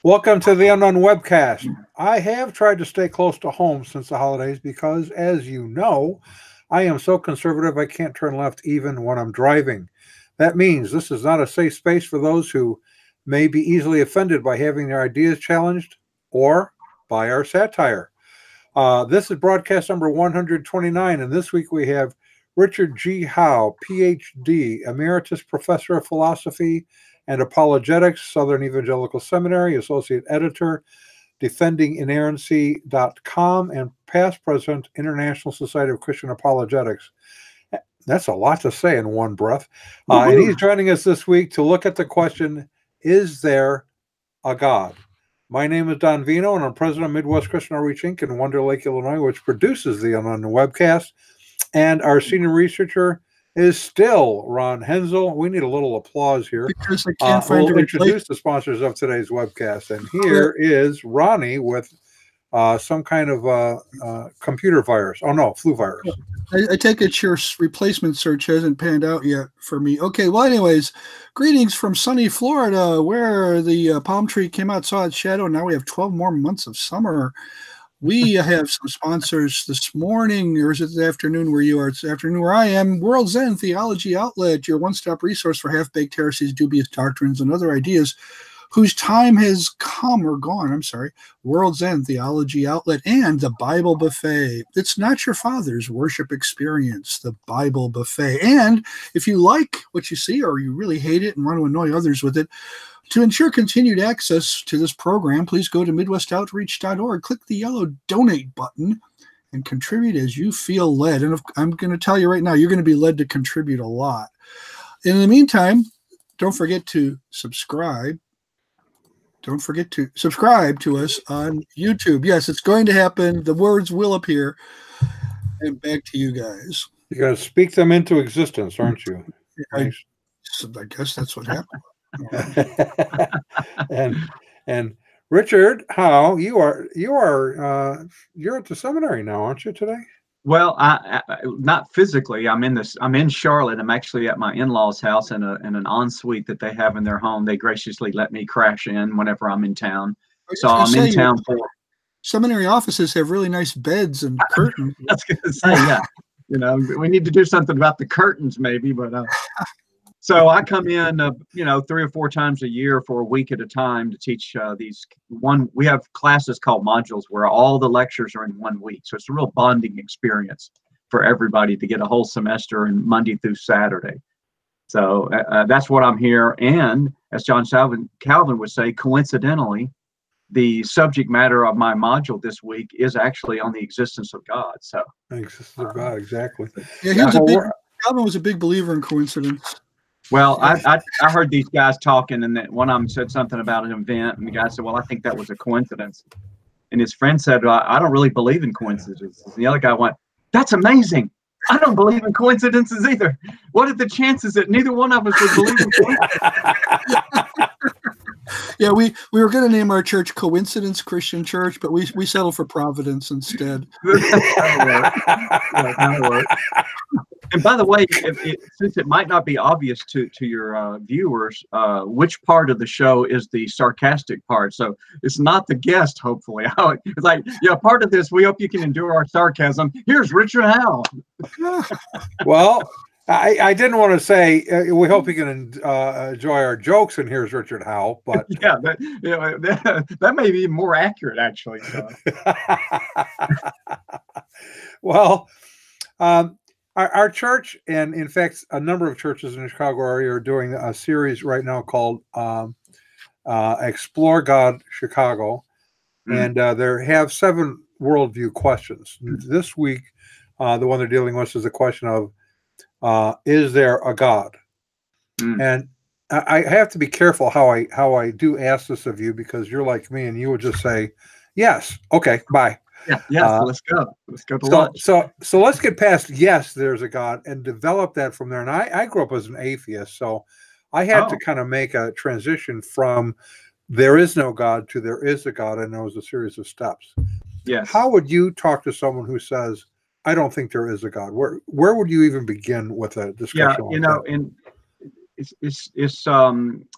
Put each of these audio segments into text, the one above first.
Welcome to the Unknown Webcast. I have tried to stay close to home since the holidays because, as you know, I am so conservative I can't turn left even when I'm driving. That means this is not a safe space for those who may be easily offended by having their ideas challenged or by our satire. This is broadcast number 129, and this week we have Richard G. Howe, Ph.D., Emeritus Professor of Philosophy and Apologetics, Southern Evangelical Seminary, Associate Editor, defendinginerrancy.com, and past president, International Society of Christian Apologetics. That's a lot to say in one breath. And he's joining us this week to look at the question, is there a God? My name is Don Vino, and I'm president of Midwest Christian Outreach Inc. in Wonder Lake, Illinois, which produces the Unknown Webcast. And our senior researcher is still Ron Hensel. We need a little applause here. Because I can't find we'll introduce the sponsors of today's webcast. And here is Ronnie with some kind of computer virus. Oh, no, flu virus. I take it your replacement search hasn't panned out yet for me. Okay, well, anyways, greetings from sunny Florida, where the palm tree came out, saw its shadow. Now we have 12 more months of summer. We have some sponsors this morning, or is it the afternoon where you are? It's the afternoon where I am. World's End Theology Outlet, your one-stop resource for half-baked heresies, dubious doctrines, and other ideas whose time has come or gone. I'm sorry. World's End Theology Outlet and the Bible Buffet. It's not your father's worship experience, the Bible Buffet. And if you like what you see or you really hate it and want to annoy others with it, to ensure continued access to this program, please go to MidwestOutreach.org, click the yellow donate button, and contribute as you feel led. And I'm going to tell you right now, you're going to be led to contribute a lot. In the meantime, don't forget to subscribe. Don't forget to subscribe to us on YouTube. Yes, it's going to happen. The words will appear. And back to you guys. You're going to speak them into existence, aren't you? I guess that's what happened. and Richard Howe, you're at the seminary now, aren't you today? Well, I not physically. I'm in Charlotte. I'm actually at my in-laws' house in an ensuite that they have in their home. They graciously let me crash in whenever I'm in town. So I'm in town for. Seminary offices have really nice beds and curtains. I was going to say, yeah. We need to do something about the curtains, maybe, but. So I come in, 3 or 4 times a year for a week at a time to teach we have classes called modules where all the lectures are in 1 week. So it's a real bonding experience for everybody to get a whole semester in Monday through Saturday. So that's what I'm here. And as John Calvin would say, coincidentally, the subject matter of my module this week is actually on the existence of God. So existence of God, exactly. Yeah, Calvin was a big believer in coincidence. Well, I heard these guys talking, and that one of them said something about an event, and the guy said, well, I think that was a coincidence. And his friend said, I don't really believe in coincidences. And the other guy went, that's amazing. I don't believe in coincidences either. What are the chances that neither one of us would believe in coincidences? Yeah, we were going to name our church Coincidence Christian Church, but we settled for Providence instead. And by the way, since it might not be obvious to your viewers, which part of the show is the sarcastic part? So it's not the guest, hopefully. It's like, part of this, we hope you can endure our sarcasm. Here's Richard Howe. Well, I didn't want to say we hope you can enjoy our jokes, and here's Richard Howe, but yeah, that may be more accurate, actually. So. Well, our church, and in fact, a number of churches in the Chicago area are doing a series right now called Explore God Chicago, and they have 7 worldview questions. This week, the one they're dealing with is the question of, is there a God? And I have to be careful how I do ask this of you, because you're like me and you would just say, yes, okay, bye. Yeah, let's go. Let's go to lunch. So let's get past yes, there's a God, and develop that from there. And I grew up as an atheist, so I had to kind of make a transition from there is no God to there is a God, and there was a series of steps. Yes. How would you talk to someone who says, I don't think there is a God? Where would you even begin with a discussion? Yeah, and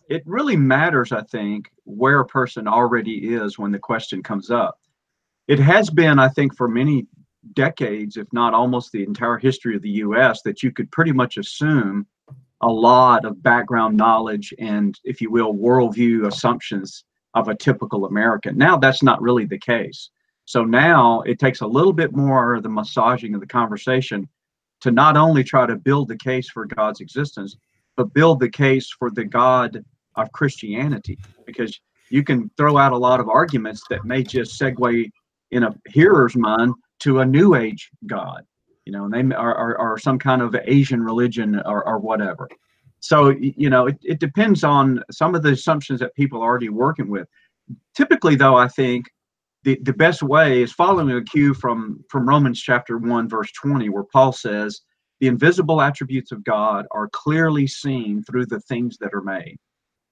it really matters, I think, where a person already is when the question comes up. It has been, I think, for many decades, if not almost the entire history of the U.S., that you could pretty much assume a lot of background knowledge and, if you will, worldview assumptions of a typical American. Now that's not really the case. So now it takes a little bit more of the massaging of the conversation to not only try to build the case for God's existence, but build the case for the God of Christianity, because you can throw out a lot of arguments that may just segue in a hearer's mind to a new age God, you know, and they are some kind of Asian religion or whatever. So, you know, it depends on some of the assumptions that people are already working with. Typically, though, I think the best way is following a cue from Romans chapter 1, verse 20, where Paul says, the invisible attributes of God are clearly seen through the things that are made.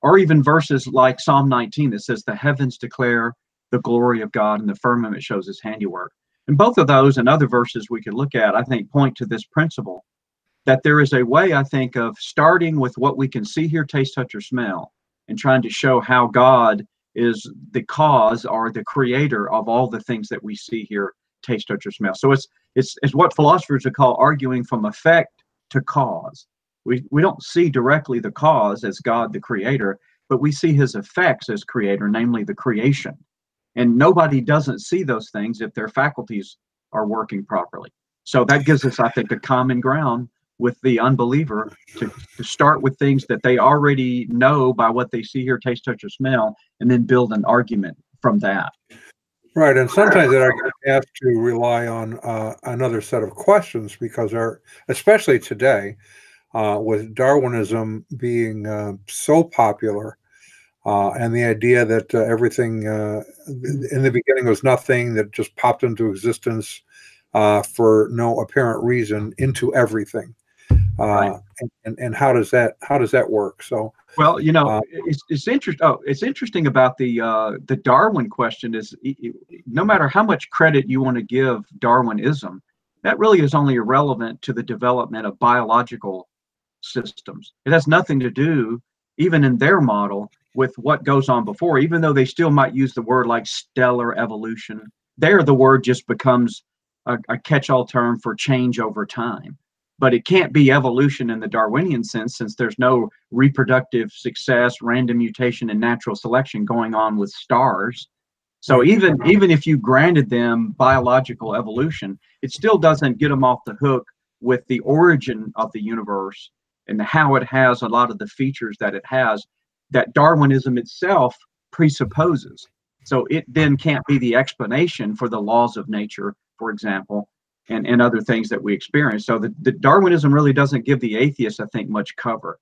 Or even verses like Psalm 19 that says, the heavens declare the glory of God and the firmament shows his handiwork. And both of those and other verses we could look at, I think, point to this principle, that there is a way, I think, of starting with what we can see, hear, taste, touch, or smell, and trying to show how God is the cause or the creator of all the things that we see, hear, taste, touch, or smell. So it's what philosophers would call arguing from effect to cause. We don't see directly the cause as God the creator, but we see his effects as creator, namely the creation. And nobody doesn't see those things if their faculties are working properly. So that gives us, I think, a common ground with the unbeliever to start with things that they already know by what they see, hear, taste, touch, or smell, and then build an argument from that. Right, and sometimes that argument has to rely on another set of questions, because especially today, with Darwinism being so popular, and the idea that everything in the beginning was nothing that just popped into existence for no apparent reason into everything. Right. And how does that work? So, well, you know, it's interesting. Oh, it's interesting about the Darwin question is, no matter how much credit you want to give Darwinism, that really is only irrelevant to the development of biological systems. It has nothing to do, even in their model, with what goes on before, even though they still might use the word like stellar evolution. There, the word just becomes a catch-all term for change over time. But it can't be evolution in the Darwinian sense, since there's no reproductive success, random mutation, and natural selection going on with stars. So even if you granted them biological evolution, it still doesn't get them off the hook with the origin of the universe and how it has a lot of the features that it has that Darwinism itself presupposes. So it then can't be the explanation for the laws of nature, for example, and other things that we experience. So the Darwinism really doesn't give the atheists, I think, much cover.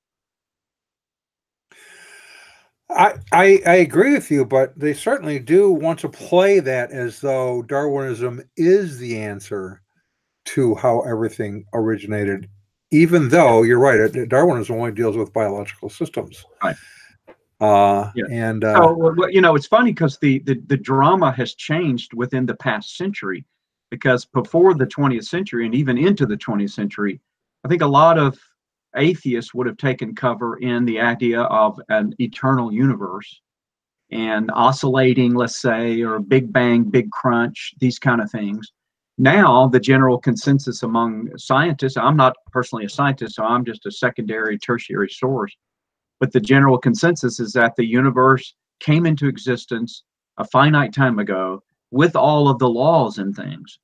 I agree with you, but they certainly do want to play that as though Darwinism is the answer to how everything originated, even though you're right, Darwinism only deals with biological systems. Right. Yeah. And so, you know, it's funny because the drama has changed within the past century, because before the 20th century and even into the 20th century, I think a lot of atheists would have taken cover in the idea of an eternal universe and oscillating, let's say, or Big Bang, Big Crunch, these kind of things. Now, the general consensus among scientists, I'm not personally a scientist, so I'm just a secondary, tertiary source, but the general consensus is that the universe came into existence a finite time ago with all of the laws and things.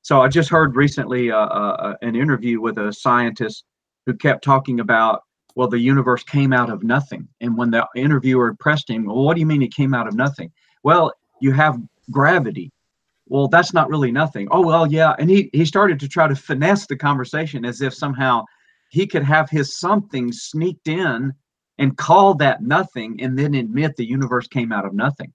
So I just heard recently an interview with a scientist who kept talking about, well, the universe came out of nothing. And when the interviewer pressed him, well, what do you mean it came out of nothing? Well, you have gravity. Well, that's not really nothing. Oh, well, yeah. And he started to try to finesse the conversation as if somehow he could have his something sneaked in and call that nothing and then admit the universe came out of nothing.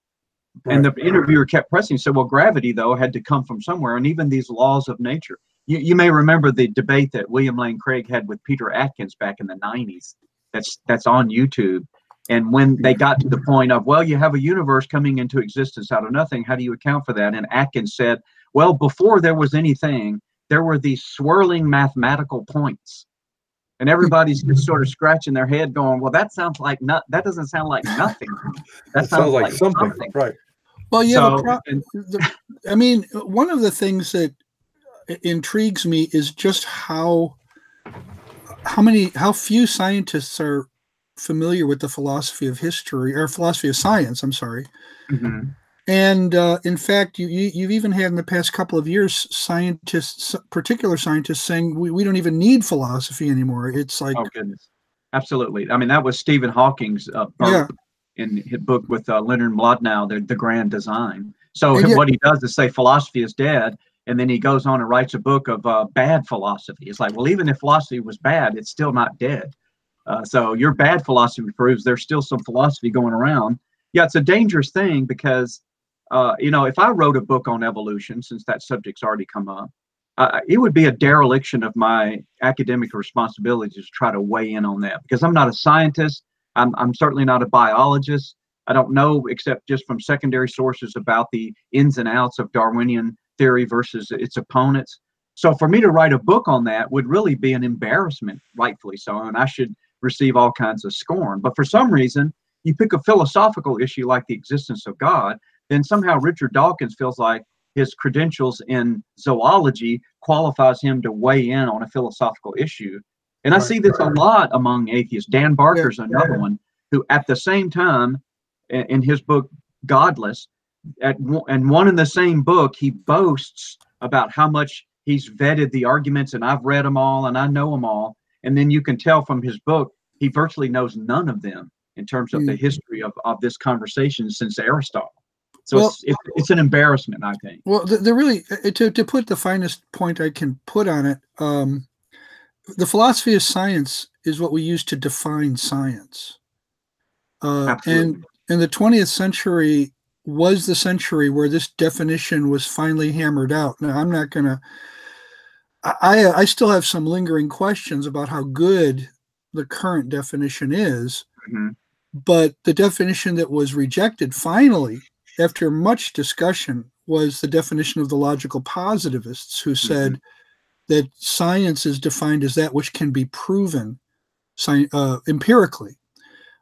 Right. And the interviewer kept pressing, said, well, gravity, though, had to come from somewhere. And even these laws of nature. You may remember the debate that William Lane Craig had with Peter Atkins back in the 90s. That's on YouTube. And when they got to the point of, well, you have a universe coming into existence out of nothing, how do you account for that? And Atkins said, well, before there was anything, there were these swirling mathematical points. And everybody's just sort of scratching their head going, well, that sounds like that doesn't sound like nothing. That sounds like something. Right. Well, yeah, So, I mean, one of the things that intrigues me is just how few scientists are familiar with the philosophy of history, or philosophy of science. I'm sorry. Mm-hmm. And in fact, you've even had in the past couple of years particular scientists saying we don't even need philosophy anymore. It's like, oh goodness, absolutely. I mean, that was Stephen Hawking's in his book with Leonard Mlodinow, the Grand Design. So what he does is say philosophy is dead, and then he goes on and writes a book of bad philosophy. It's like, well, even if philosophy was bad, it's still not dead. So your bad philosophy proves there's still some philosophy going around. Yeah, it's a dangerous thing because, if I wrote a book on evolution, since that subject's already come up, it would be a dereliction of my academic responsibility to try to weigh in on that, because I'm not a scientist. I'm certainly not a biologist. I don't know, except just from secondary sources, about the ins and outs of Darwinian theory versus its opponents. So for me to write a book on that would really be an embarrassment, rightfully so, and I should receive all kinds of scorn. But for some reason, you pick a philosophical issue like the existence of God, then somehow Richard Dawkins feels like his credentials in zoology qualifies him to weigh in on a philosophical issue. And I see this a lot among atheists. Dan Barker's another one who, at the same time, in his book Godless, and one in the same book, he boasts about how much he's vetted the arguments, and I've read them all and I know them all. And then you can tell from his book, he virtually knows none of them in terms of the history of this conversation since Aristotle. So it's an embarrassment, I think. Well, the really, to put the finest point I can put on it, the philosophy of science is what we use to define science. And the 20th century was the century where this definition was finally hammered out. Now, I'm not going to, I still have some lingering questions about how good the current definition is, but the definition that was rejected finally, after much discussion, was the definition of the logical positivists, who said that science is defined as that which can be proven empirically.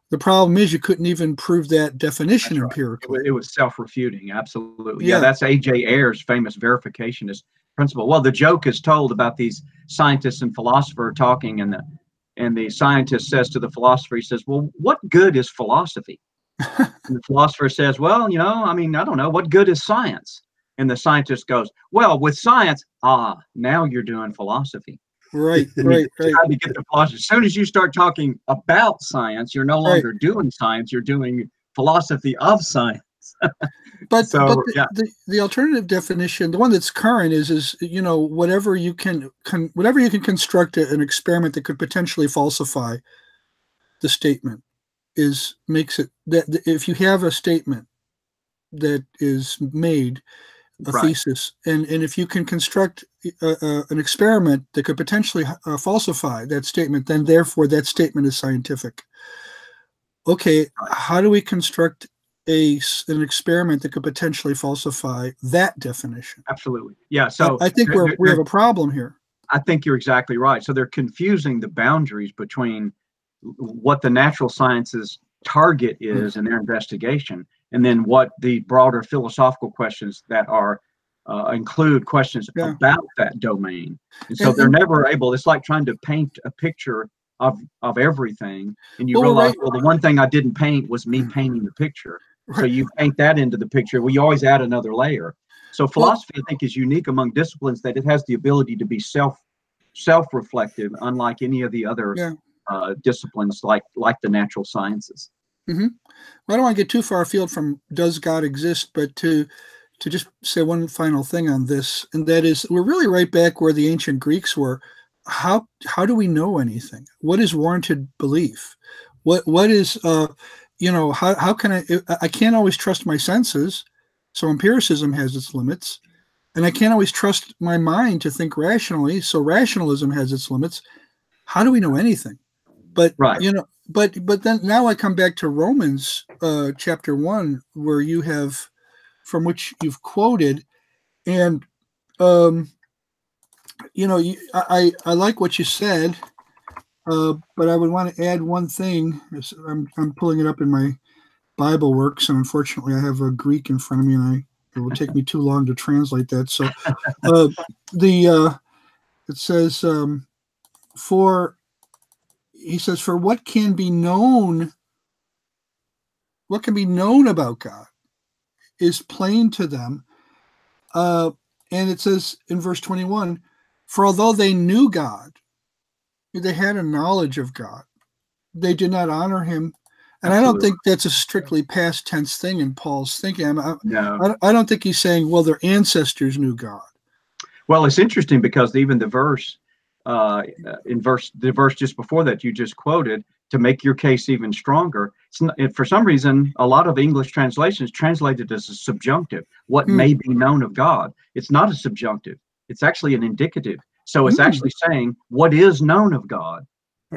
The problem is you couldn't even prove that definition empirically. It was self-refuting, absolutely. Yeah, that's A.J. Ayer's famous verificationist principle. Well, the joke is told about these scientists and philosophers talking, and the scientist says to the philosopher, he says, well, what good is philosophy? And the philosopher says, well, I don't know, what good is science? And the scientist goes, well, with science, now you're doing philosophy. Right. To get the philosophy. As soon as you start talking about science, you're no longer doing science, you're doing philosophy of science. But the alternative definition, the one that's current, is whatever you can construct an experiment that could potentially falsify the statement makes it that if you have a statement that is made, a thesis, and if you can construct an experiment that could potentially falsify that statement, then therefore that statement is scientific. Okay, how do we construct an experiment that could potentially falsify that definition? Absolutely. Yeah. So I think we have a problem here. I think you're exactly right. So they're confusing the boundaries between what the natural sciences target is in their investigation, and then what the broader philosophical questions that are include questions about that domain. And so they're never able. It's like trying to paint a picture of everything, and you realize, well, the one thing I didn't paint was me painting the picture. So you paint that into the picture. Well, you always add another layer. So philosophy, I think, is unique among disciplines, that it has the ability to be self-reflective, unlike any of the other disciplines like the natural sciences. Well, I don't want to get too far afield from does God exist, but to just say one final thing on this, and that is, we're really right back where the ancient Greeks were. How do we know anything? What is warranted belief? What is how can I can't always trust my senses, so empiricism has its limits, and I can't always trust my mind to think rationally, so rationalism has its limits. How do we know anything? But but then now I come back to Romans chapter 1, where you have, from which you've quoted, and I like what you said. But I would want to add one thing. I'm pulling it up in my Bible works, and unfortunately, I have a Greek in front of me, and it will take me too long to translate that. So, it says for what can be known about God is plain to them. And it says in verse 21, for although they knew God, they had a knowledge of God, they did not honor him. And I don't think that's a strictly past tense thing in Paul's thinking. No. I don't think he's saying, well, their ancestors knew God. Well, it's interesting because even the verse the verse just before that you just quoted, to make your case even stronger, for some reason, a lot of English translations translate it as a subjunctive. What may be known of God? It's not a subjunctive. It's actually an indicative. So it's actually saying what is known of God.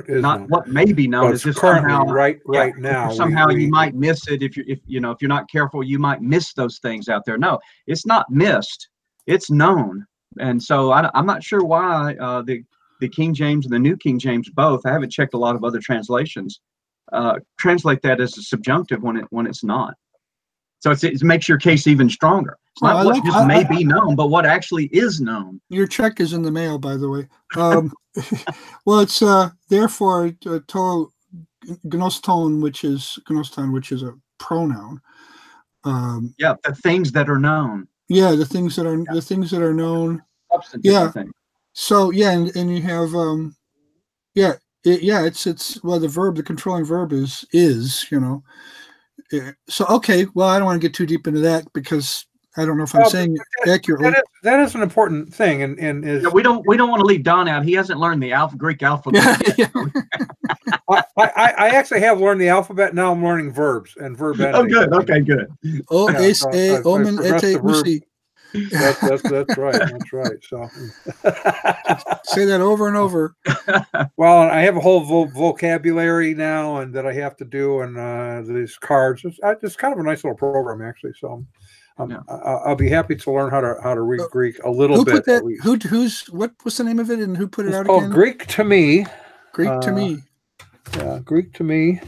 Not known. What may be known. Well, is this currently somehow right now somehow you might miss it if you're not careful, you might miss those things out there. No, it's not missed, it's known. And so I'm not sure why the King James and the New King James both, I haven't checked a lot of other translations, translate that as a subjunctive when it's not. So it makes your case even stronger. It's not what just may be known, but what actually is known. Your check is in the mail, by the way. Well, it's therefore to gnoston, which is a pronoun. The things that are known. Yeah, the things that are known. Substantive things. So and you have the controlling verb is So okay, well, I don't want to get too deep into that because I don't know if I'm saying it accurately. That is an important thing, and is we don't want to leave Don out. He hasn't learned the Greek alphabet. I actually have learned the alphabet. Now I'm learning verbs and verb endings. Oh, good. Okay, good. Omen, ete, usi. That's right. That's right. So say that over and over. Well, I have a whole vocabulary now, and that I have to do, and these cards. It's kind of a nice little program, actually. So I'll be happy to learn how to read Greek a little bit. What was the name of it, and who put it out again? It's called Greek to Me. Greek to Me. Yeah, Greek to Me.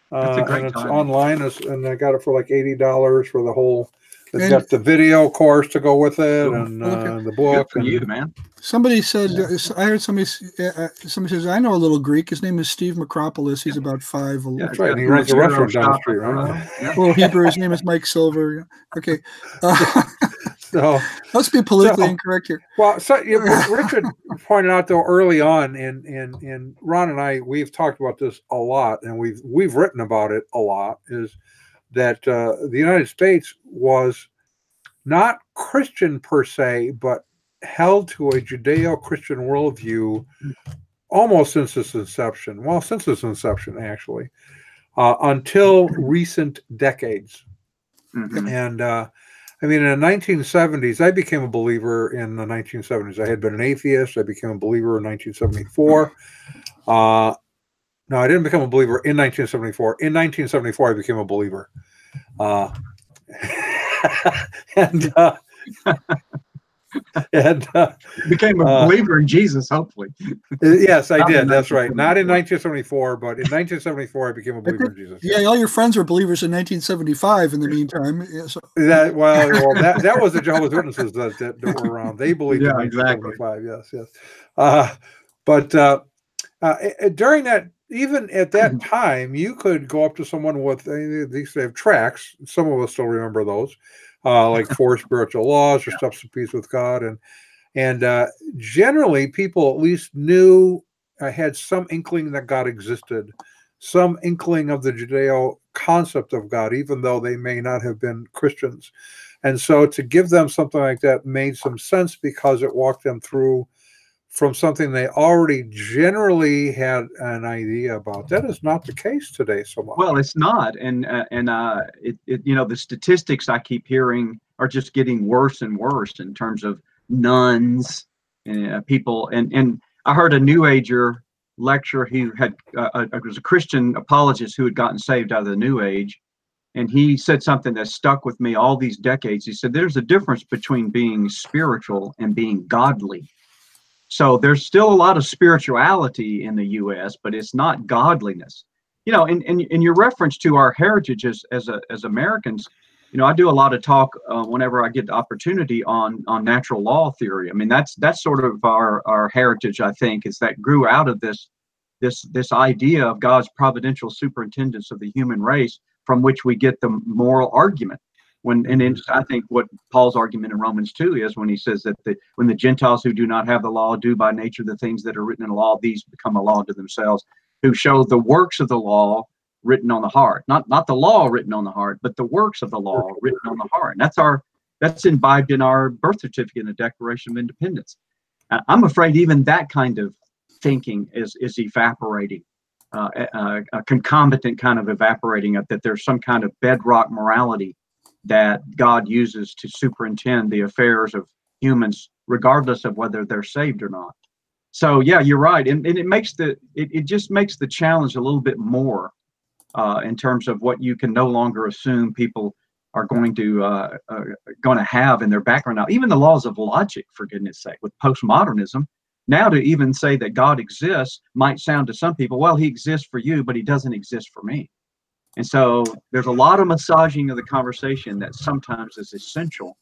That's a great and it's title. online, and I got it for like $80 for the whole. It's got the video course to go with it, and the book. Good for you, man. Somebody said, I heard somebody says, I know a little Greek. His name is Steve Macropolis. He's about 5. That's right. And he runs a restaurant down the street, right? Well, Hebrew. His name is Mike Silver. Okay. So let's be politically incorrect here. Well, Richard pointed out though early on, and Ron and I, we've talked about this a lot, and we've written about it a lot. Is that the United States was not Christian per se, but held to a Judeo-Christian worldview almost since its inception. Well, since its inception, actually, until recent decades. Mm-hmm. And I mean, in the 1970s, I became a believer in the 1970s. I had been an atheist. I became a believer in 1974. No, I didn't become a believer in 1974. In 1974, I became a believer. And became a believer in Jesus, hopefully. Yes, I did. That's right. Not in 1974, but in 1974, I became a believer in Jesus. Yeah, all your friends were believers in 1975 in the meantime. Yeah, so. That was the Jehovah's Witnesses that were around. They believed in 1975. Exactly. Yes. But during that, even at that time, you could go up to someone with these have tracts. Some of us still remember those, like 4 Spiritual Laws or Steps to Peace with God, and generally people at least knew, had some inkling that God existed, some inkling of the Judeo concept of God, even though they may not have been Christians. And so to give them something like that made some sense because it walked them through from something they already generally had an idea about. That is not the case today so much. Well, it's not, and the statistics I keep hearing are just getting worse and worse in terms of nuns, people, and I heard a New Ager lecturer who was a Christian apologist who had gotten saved out of the New Age, and he said something that stuck with me all these decades. He said, "There's a difference between being spiritual and being godly." So there's still a lot of spirituality in the U.S., but it's not godliness. You know, in your reference to our heritage as Americans, you know, I do a lot of talk whenever I get the opportunity on natural law theory. I mean, that's sort of our heritage. I think is that grew out of this idea of God's providential superintendence of the human race, from which we get the moral argument. I think what Paul's argument in Romans 2 is when he says that when the Gentiles who do not have the law do by nature the things that are written in the law, these become a law to themselves, who show the works of the law written on the heart, not the law written on the heart, but the works of the law written on the heart. And that's imbibed in our birth certificate and the Declaration of Independence. I'm afraid even that kind of thinking is evaporating, a concomitant kind of evaporating, that there's some kind of bedrock morality that God uses to superintend the affairs of humans, regardless of whether they're saved or not. So yeah, you're right, and it just makes the challenge a little bit more in terms of what you can no longer assume people are going to have in their background. Now, even the laws of logic, for goodness sake, with postmodernism, now to even say that God exists might sound to some people, well, he exists for you, but he doesn't exist for me. And so there's a lot of massaging of the conversation that sometimes is essential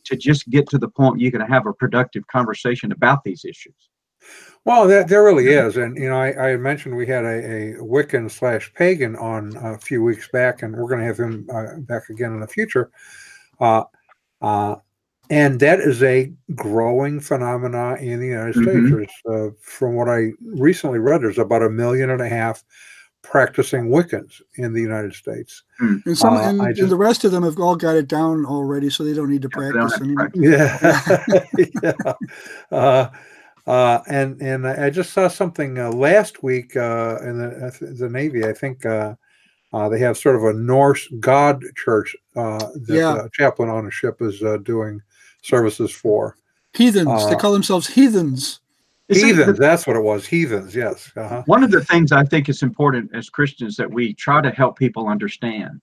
to just get to the point you can have a productive conversation about these issues. Well, there really is. And, you know, I mentioned we had a Wiccan / pagan on a few weeks back, and we're going to have him back again in the future. And that is a growing phenomena in the United States. There's, from what I recently read, there's about 1.5 million practicing Wiccans in the United States. And the rest of them have all got it down already, so they don't need to practice anymore. And I just saw something last week in the Navy. I think they have sort of a Norse god church that chaplain on a ship is doing services for. Heathens. They call themselves heathens. Heathens, that's what it was. Heathens, yes. One of the things I think is important as Christians that we try to help people understand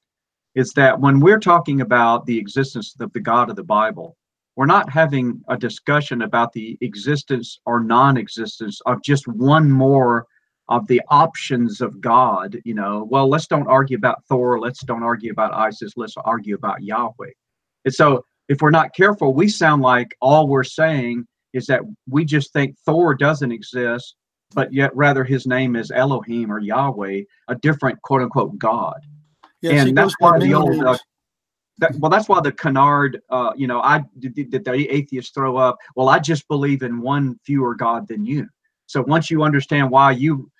is that when we're talking about the existence of the God of the Bible, we're not having a discussion about the existence or non-existence of just one more of the options of God. You know, well, let's don't argue about Thor. Let's don't argue about Isis. Let's argue about Yahweh. And so if we're not careful, we sound like all we're saying is that we just think Thor doesn't exist, but yet rather his name is Elohim or Yahweh, a different quote unquote God. Yes, and that's why the old, that's why the canard, the atheists throw up, well, I just believe in one fewer God than you. So once you understand why you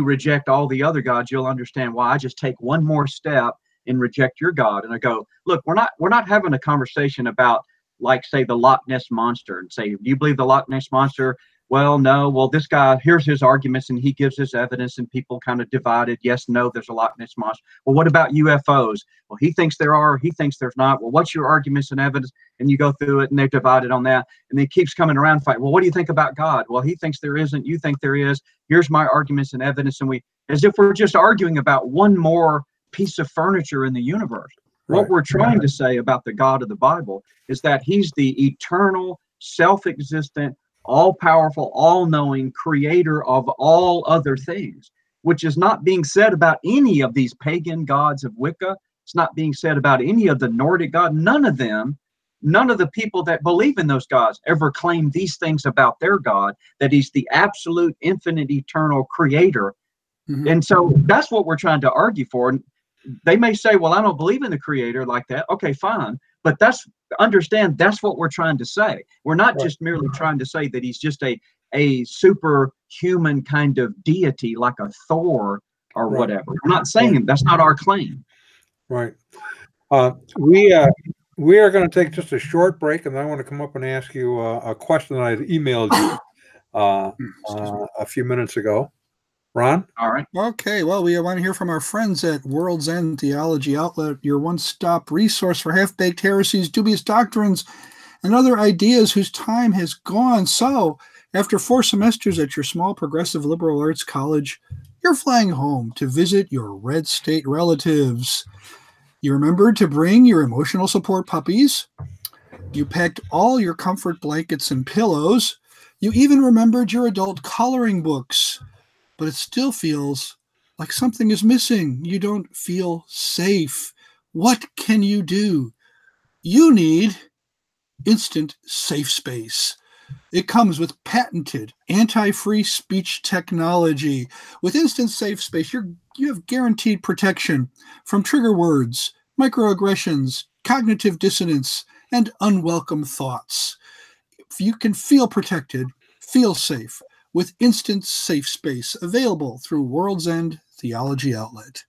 reject all the other gods, you'll understand why I just take one more step and reject your God. And I go, look, we're not having a conversation about, like, say, the Loch Ness Monster, and say, do you believe the Loch Ness Monster? Well, no. Well, this guy, here's his arguments, and he gives his evidence, and people kind of divided. Yes, no, there's a Loch Ness Monster. Well, what about UFOs? Well, he thinks there are. He thinks there's not. Well, what's your arguments and evidence? And you go through it, and they're divided on that. And then it keeps coming around, fight. Well, what do you think about God? Well, he thinks there isn't. You think there is. Here's my arguments and evidence. And we, as if we're just arguing about one more piece of furniture in the universe. What we're trying to say about the God of the Bible is that he's the eternal, self-existent, all-powerful, all-knowing creator of all other things, which is not being said about any of these pagan gods of Wicca. It's not being said about any of the Nordic gods. None of them, none of the people that believe in those gods ever claim these things about their God, that he's the absolute, infinite, eternal creator. And so that's what we're trying to argue for. And they may say, well, I don't believe in the creator like that. Okay, fine. But understand that's what we're trying to say. We're not just merely trying to say that he's just a superhuman kind of deity like a Thor or whatever. We're not saying that's not our claim. Right. We are going to take just a short break, and then I want to come up and ask you a question that I emailed you a few minutes ago. Ron? All right. Okay. Well, we want to hear from our friends at World's End Theology Outlet, your one-stop resource for half-baked heresies, dubious doctrines, and other ideas whose time has gone. So, after 4 semesters at your small progressive liberal arts college, you're flying home to visit your red state relatives. You remembered to bring your emotional support puppies. You packed all your comfort blankets and pillows. You even remembered your adult coloring books, but it still feels like something is missing. You don't feel safe. What can you do? You need instant safe space. It comes with patented anti-free speech technology. With instant safe space, you have guaranteed protection from trigger words, microaggressions, cognitive dissonance, and unwelcome thoughts. You can feel protected, feel safe with instant safe space available through World's End Theology Outlet.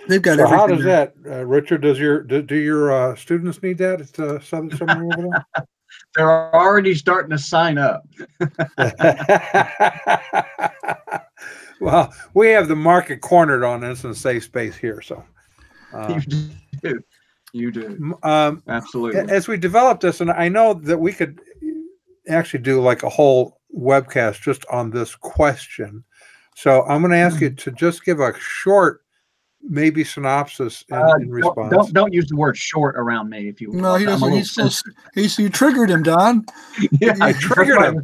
They've got everything. How does that, Richard? Do your students need that at Southern Seminary over there? They're already starting to sign up. Well, we have the market cornered on instant safe space here, so you do. Absolutely. As we develop this, and I know that we could actually do like a whole webcast just on this question, so I'm going to ask you to just give a short, maybe synopsis in response. Don't use the word short around me if you. No, he doesn't. You triggered him, Don. Yeah, I triggered him.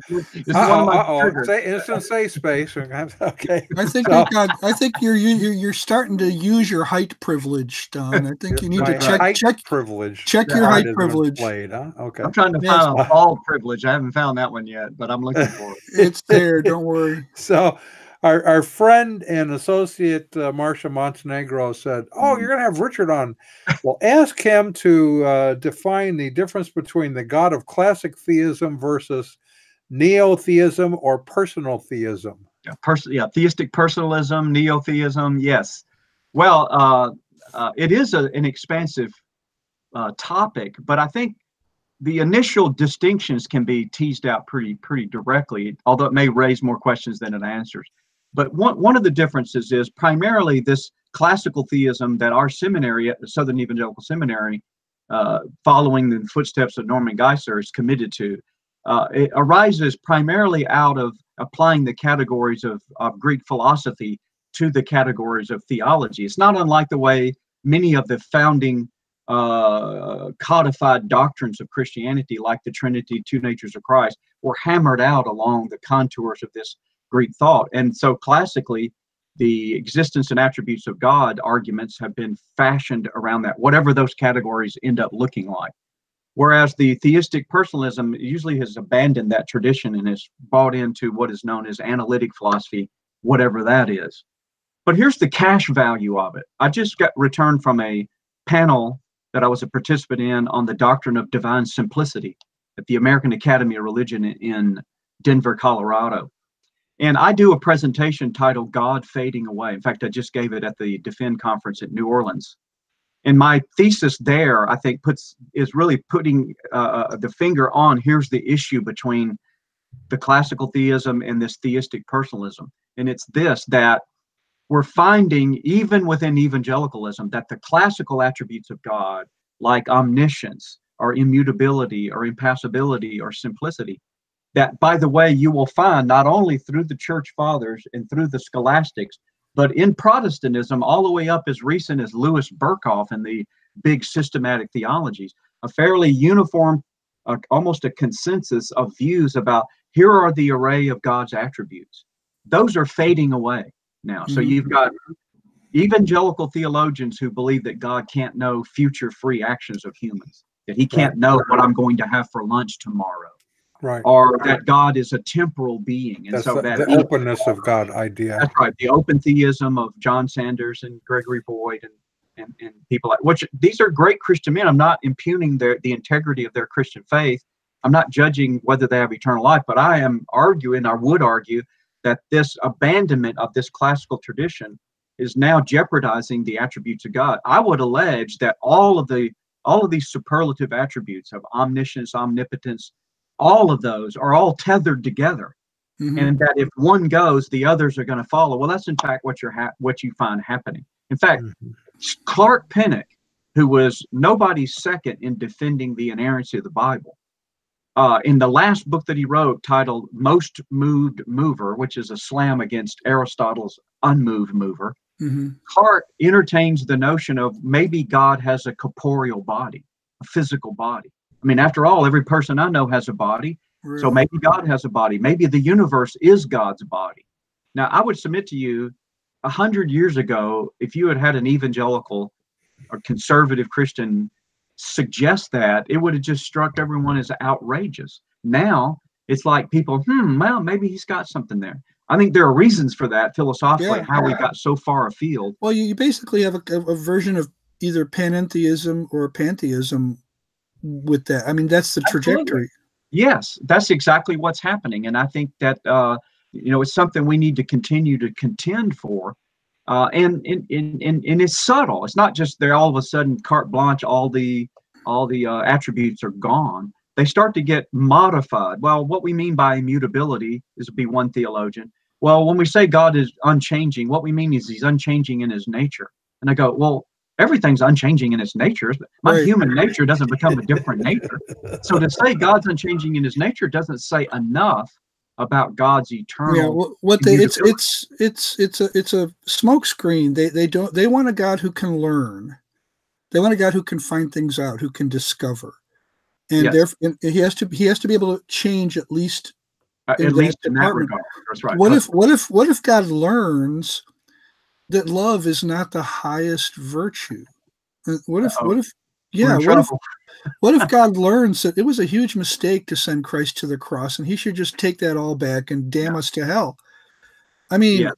Say instant safe space. Okay. I think you're starting to use your height privilege, Don. I think you need to check privilege. Check your height privilege. Played, huh? Okay. I'm trying to find a ball privilege. I haven't found that one yet, but I'm looking for it. It's there. Don't worry. So. Our friend and associate Marcia Montenegro said, "Oh, you're going to have Richard on. Well, ask him to define the difference between the God of classic theism versus neo-theism or personal theism." Theistic personalism, neo-theism. Yes. Well, it is an expansive topic, but I think the initial distinctions can be teased out pretty directly, although it may raise more questions than it answers. But one of the differences is primarily this classical theism that our seminary at the Southern Evangelical Seminary, following the footsteps of Norman Geisler, is committed to. It arises primarily out of applying the categories of Greek philosophy to the categories of theology. It's not unlike the way many of the founding codified doctrines of Christianity, like the Trinity, two natures of Christ, were hammered out along the contours of this Greek thought. And so classically, the existence and attributes of God arguments have been fashioned around that, whatever those categories end up looking like. Whereas the theistic personalism usually has abandoned that tradition and has bought into what is known as analytic philosophy, whatever that is. But here's the cash value of it. I just got returned from a panel that I was a participant in on the doctrine of divine simplicity at the American Academy of Religion in Denver, Colorado. And I do a presentation titled God Fading Away. In fact, I just gave it at the Defend conference at New Orleans. And my thesis there, I think, is really putting the finger on, here's the issue between the classical theism and this theistic personalism. And it's this, that we're finding, even within evangelicalism, that the classical attributes of God, like omniscience or immutability or impassibility or simplicity, that, by the way, you will find not only through the church fathers and through the scholastics, but in Protestantism, all the way up as recent as Louis Berkhoff and the big systematic theologies, a fairly uniform, almost a consensus of views about here are the array of God's attributes. Those are fading away now. So you've got evangelical theologians who believe that God can't know future free actions of humans, that he can't know what I'm going to have for lunch tomorrow. Right. Or that God is a temporal being. And that's so the openness of God idea. That's right. The open theism of John Sanders and Gregory Boyd and people like, which these are great Christian men. I'm not impugning the integrity of their Christian faith. I'm not judging whether they have eternal life, but I would argue that this abandonment of this classical tradition is now jeopardizing the attributes of God. I would allege that all of these superlative attributes of omniscience, omnipotence, all of those are all tethered together, and that if one goes, the others are going to follow. Well, that's in fact what you find happening. In fact, Clark Pinnock, who was nobody's second in defending the inerrancy of the Bible, in the last book that he wrote, titled "Most Moved Mover," which is a slam against Aristotle's unmoved mover, Clark entertains the notion of maybe God has a corporeal body, a physical body. I mean, after all, every person I know has a body, So maybe God has a body. Maybe the universe is God's body. Now, I would submit to you, 100 years ago, if you had had an evangelical or conservative Christian suggest that, it would have just struck everyone as outrageous. Now, it's like people, well, maybe he's got something there. I think there are reasons for that philosophically, how we got so far afield. Well, you basically have a version of either panentheism or pantheism with that. I mean, that's the trajectory. Absolutely. Yes, that's exactly what's happening. And I think that, it's something we need to continue to contend for. And it's subtle. It's not just there all of a sudden carte blanche, all the attributes are gone. They start to get modified. Well, what we mean by immutability is be one theologian. Well, when we say God is unchanging, what we mean is he's unchanging in his nature. And I go, well, everything's unchanging in its nature. My human nature doesn't become a different nature. So to say God's unchanging in his nature doesn't say enough about God's eternal. Yeah, it's a smokescreen. They want a God who can learn. They want a God who can find things out, who can discover, and yes. therefore he has to be able to change at least in that regard. That's right. What if God learns that love is not the highest virtue? What if God learns that it was a huge mistake to send Christ to the cross and he should just take that all back and damn us to hell? I mean,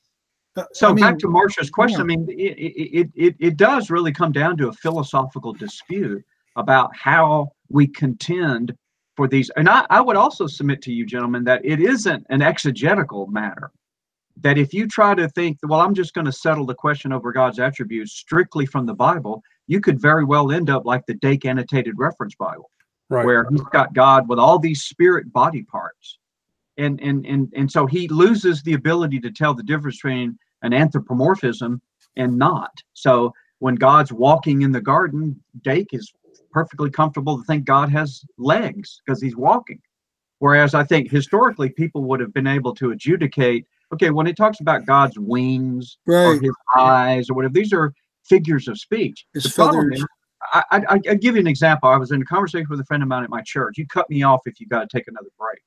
back to Marcia's question. I mean, it does really come down to a philosophical dispute about how we contend for these. And I would also submit to you, gentlemen, that it isn't an exegetical matter. That if you try to think, well, I'm just going to settle the question over God's attributes strictly from the Bible, you could very well end up like the Dake Annotated Reference Bible, where he's got God with all these spirit body parts. And so he loses the ability to tell the difference between an anthropomorphism and not. So when God's walking in the garden, Dake is perfectly comfortable to think God has legs because he's walking. Whereas I think historically people would have been able to adjudicate, okay, when it talks about God's wings or his eyes or whatever, these are figures of speech. His the problem is, I give you an example. I was in a conversation with a friend of mine at my church. You cut me off if you got to take another break.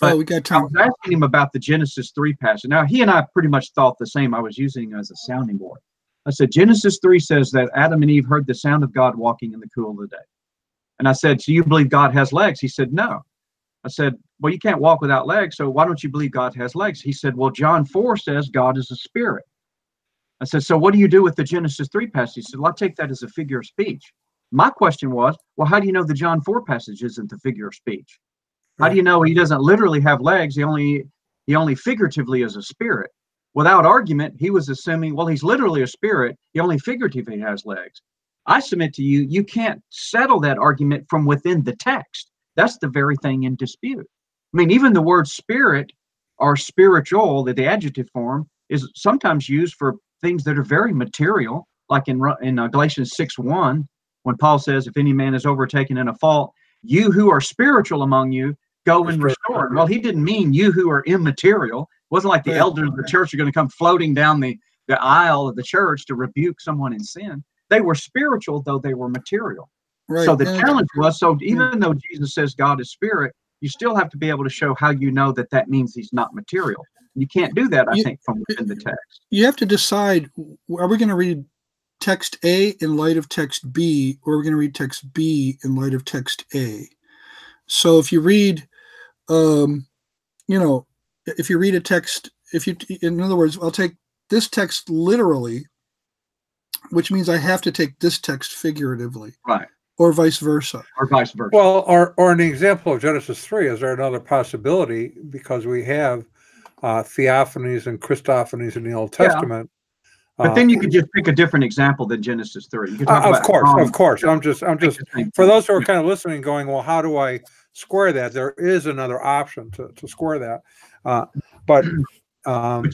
But we got time. I was asking him about the Genesis 3 passage. Now, he and I pretty much thought the same. I was using it as a sounding board. I said, Genesis 3 says that Adam and Eve heard the sound of God walking in the cool of the day. And I said, so you believe God has legs? He said, no. I said, well, you can't walk without legs, so why don't you believe God has legs? He said, well, John 4 says God is a spirit. I said, so what do you do with the Genesis 3 passage? He said, well, I take that as a figure of speech. My question was, well, how do you know the John 4 passage isn't the figure of speech? How do you know he doesn't literally have legs? He only figuratively is a spirit. Without argument, he was assuming, well, he's literally a spirit. He only figuratively has legs. I submit to you, you can't settle that argument from within the text. That's the very thing in dispute. I mean, even the word spirit or spiritual, the adjective form, is sometimes used for things that are very material, like in Galatians 6:1, when Paul says, if any man is overtaken in a fault, you who are spiritual among you, go and restore him. Well, he didn't mean you who are immaterial. It wasn't like the elders of the church are going to come floating down the aisle of the church to rebuke someone in sin. They were spiritual, though they were material. Right. So the challenge was, even though Jesus says God is spirit, you still have to be able to show how you know that means he's not material. You can't do that, I think, from within the text. You have to decide, are we going to read text A in light of text B, or are we going to read text B in light of text A? So if you read, if you read a text, in other words, I'll take this text literally, which means I have to take this text figuratively. Right. Or vice versa. Well, or an example of Genesis 3, is there another possibility, because we have theophanies and Christophanies in the Old Testament. But then you could just pick a different example than Genesis 3. You could talk of course. I'm just for those who are kind of listening, going, well, how do I square that? There is another option to square that, but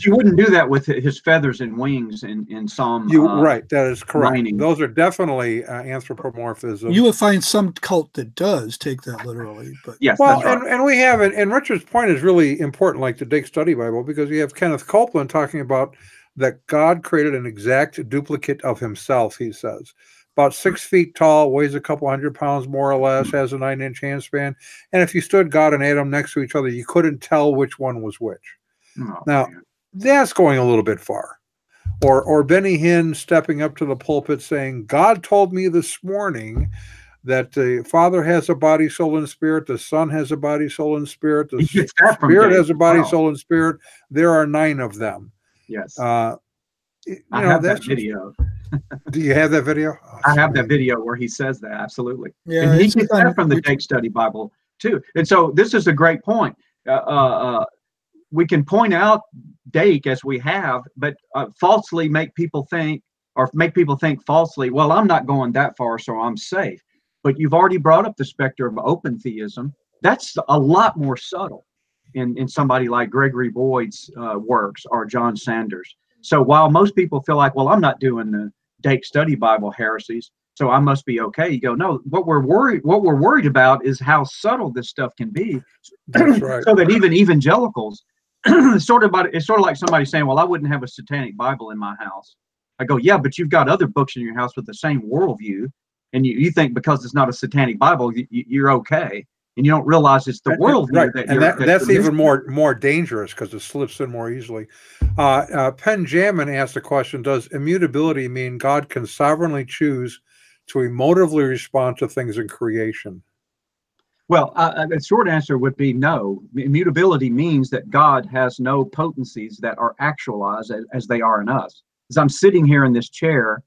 you wouldn't do that with his feathers and wings in Psalm. Right, that is correct. 90. Those are definitely anthropomorphism. You will find some cult that does take that literally, but yes, well, that's right. and we have it. And Richard's point is really important, like the Dake Study Bible, because you have Kenneth Copeland talking about that God created an exact duplicate of himself, he says. about 6 feet tall, weighs a couple 100 pounds more or less, has a 9-inch handspan. And if you stood God and Adam next to each other, you couldn't tell which one was which. Oh, Now, man. that's going a little bit far. Or Benny Hinn stepping up to the pulpit saying, God told me this morning that the Father has a body, soul, and spirit. The Son has a body, soul, and spirit. The He gets that from Spirit Dave has a as body, well. soul, and spirit. There are 9 of them. Yes. I have that video. Do you have that video? Oh, I have that video where he says that, absolutely. Yeah, and he it's gets on that from the YouTube. Dake Study Bible, too. And so this is a great point. We can point out Dake as we have, but falsely make people think falsely, well, I'm not going that far, so I'm safe. But you've already brought up the specter of open theism. That's a lot more subtle in somebody like Gregory Boyd's works or John Sanders. So while most people feel like, well, I'm not doing the Dake Study Bible heresies, so I must be okay. You go, no, what we're worried about is how subtle this stuff can be. That's right. So that even evangelicals, it's sort of like somebody saying, well, I wouldn't have a satanic Bible in my house. I go, yeah, but you've got other books in your house with the same worldview, and you think because it's not a satanic Bible, you're okay, and you don't realize it's the worldview right. that and you're. that's even more dangerous because it slips in more easily. Penn Jamin asked the question: does immutability mean God can sovereignly choose to emotively respond to things in creation? Well, the short answer would be no. Immutability means that God has no potencies that are actualized as they are in us. As I'm sitting here in this chair,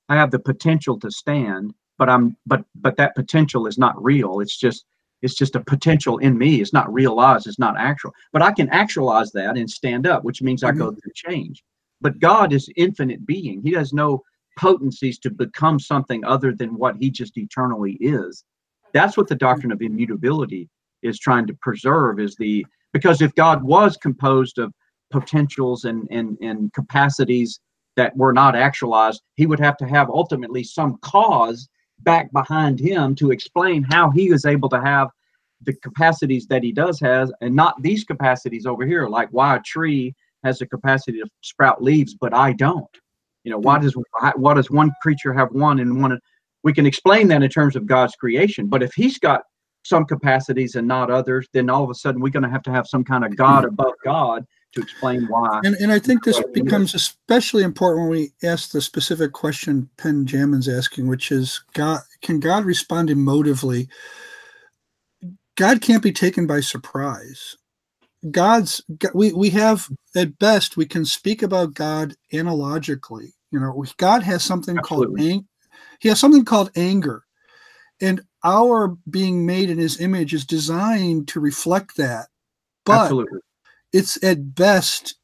I have the potential to stand, but that potential is not real. It's just a potential in me. It's not realized. It's not actual. But I can actualize that and stand up, which means I go through change. But God is infinite being. He has no potencies to become something other than what he just eternally is. That's what the doctrine of immutability is trying to preserve, because if God was composed of potentials and capacities that were not actualized, he would have to have ultimately some cause back behind him to explain how he is able to have the capacities that he does have, and not these capacities over here, like why a tree has the capacity to sprout leaves, but I don't. Why does one creature have one and one? We can explain that in terms of God's creation, but if he's got some capacities and not others, then all of a sudden we're going to have some kind of God above God to explain why. And I think this becomes especially important when we ask the specific question Penn Jamin's asking, which is, can God respond emotively? God can't be taken by surprise. We have, at best, we can speak about God analogically. God has something called he has something called anger, and our being made in his image is designed to reflect that. But Absolutely. It's at best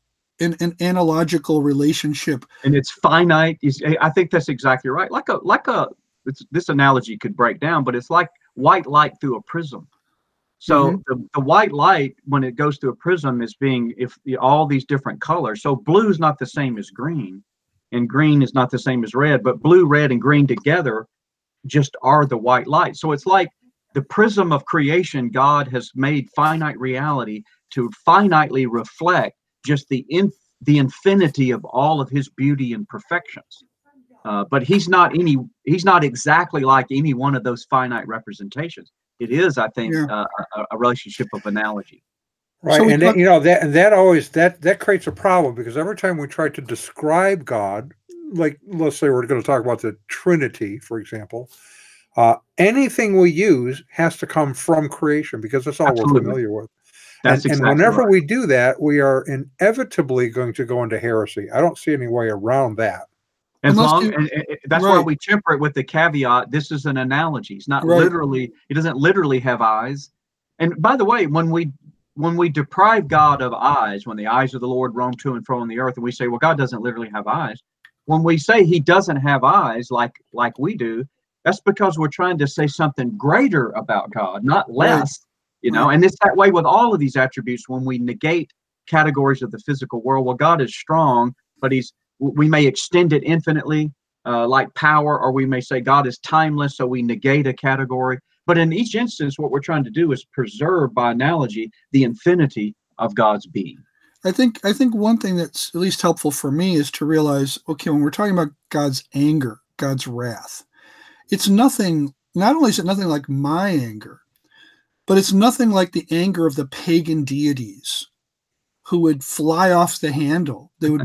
an analogical relationship, and it's finite. I think that's exactly right. This analogy could break down, but it's like white light through a prism. So the white light, when it goes through a prism, is all these different colors. So blue is not the same as green, and green is not the same as red, but blue, red, and green together just are the white light. So it's like the prism of creation. God has made finite reality to finitely reflect just the infinity of all of his beauty and perfections. But he's not exactly like any one of those finite representations. It is, I think, a relationship of analogy. Right, So and that creates a problem, because every time we try to describe God, like let's say we're going to talk about the Trinity, for example, anything we use has to come from creation, because that's all Absolutely. we're familiar with. That's and exactly whenever right. we do that, we are inevitably going to go into heresy. I don't see any way around that. That's right. why we temper it with the caveat: this is an analogy. It's not literally. It doesn't literally have eyes. And by the way, when we deprive God of eyes, when the eyes of the Lord roam to and fro on the earth, and we say, well, God doesn't literally have eyes. When we say he doesn't have eyes like we do, that's because we're trying to say something greater about God, not less. And it's that way with all of these attributes. When we negate categories of the physical world, well, God is strong, but we may extend it infinitely, like power, or we may say God is timeless, so we negate a category. But in each instance, what we're trying to do is preserve, by analogy, the infinity of God's being. I think one thing that's at least helpful for me is to realize, okay, when we're talking about God's anger, God's wrath, it's nothing. Not only is it nothing like my anger, but it's nothing like the anger of the pagan deities who would fly off the handle. They'd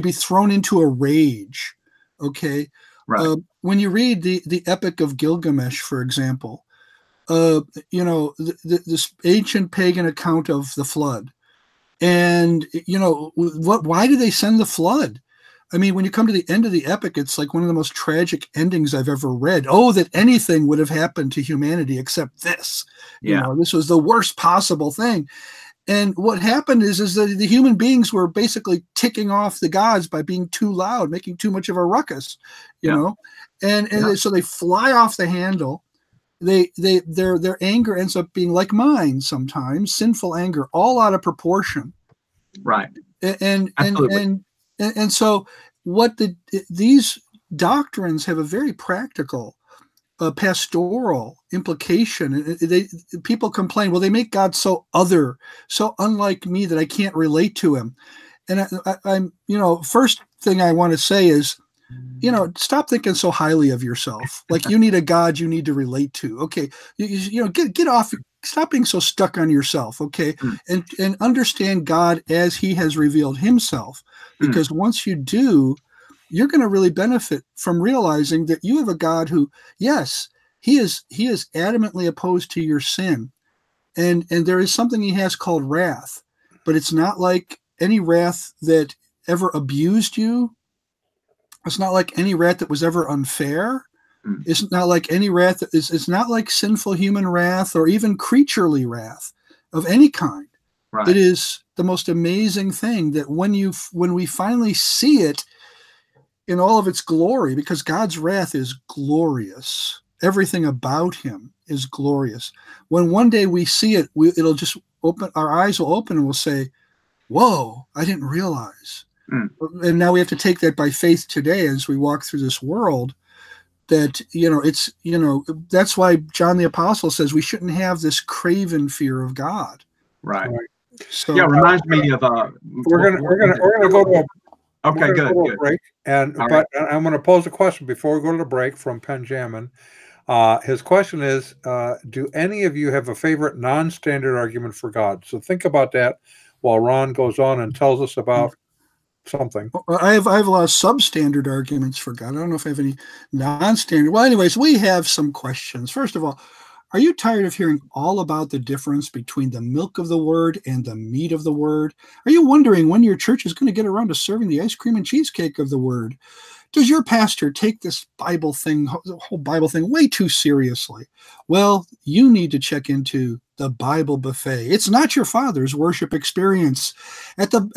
be thrown into a rage. Okay. Right. When you read the Epic of Gilgamesh, for example, this ancient pagan account of the flood, and why do they send the flood? I mean, when you come to the end of the epic, it's like one of the most tragic endings I've ever read. Oh, that anything would have happened to humanity except this. Yeah. This was the worst possible thing. And what happened is that the human beings were basically ticking off the gods by being too loud, making too much of a ruckus, and so they fly off the handle. Their anger ends up being like mine sometimes, sinful anger, all out of proportion. Right. And so these doctrines have a very practical pastoral implication. People complain, well, they make God so other, so unlike me that I can't relate to him. And I'm first thing I want to say is, stop thinking so highly of yourself. Like you need a God you need to relate to. Okay. Get off, stop being so stuck on yourself. Okay. And understand God as he has revealed himself, because once you do, you're going to really benefit from realizing that you have a God who, yes, he is adamantly opposed to your sin. And there is something he has called wrath, but it's not like any wrath that ever abused you. It's not like any wrath that was ever unfair. It's not like any wrath. It's not like sinful human wrath or even creaturely wrath of any kind. Right. It is the most amazing thing that when we finally see it in all of its glory, because God's wrath is glorious. Everything about him is glorious. When one day we see it, it'll just open, our eyes will open and we'll say, whoa, I didn't realize. And now we have to take that by faith today as we walk through this world, that, that's why John the Apostle says we shouldn't have this craven fear of God. Right. So yeah, it reminds me of we're gonna go to a break, but I'm going to pose a question before we go to the break from Penjamin. His question is, do any of you have a favorite non-standard argument for God? So think about that while Ron goes on and tells us about something. I have a lot of substandard arguments for God. I don't know if I have any non-standard. Well, anyways, we have some questions. First of all, are you tired of hearing all about the difference between the milk of the word and the meat of the word? Are you wondering when your church is going to get around to serving the ice cream and cheesecake of the word? Does your pastor take this Bible thing, the whole Bible thing, way too seriously? Well, you need to check into the Bible Buffet. It's not your father's worship experience.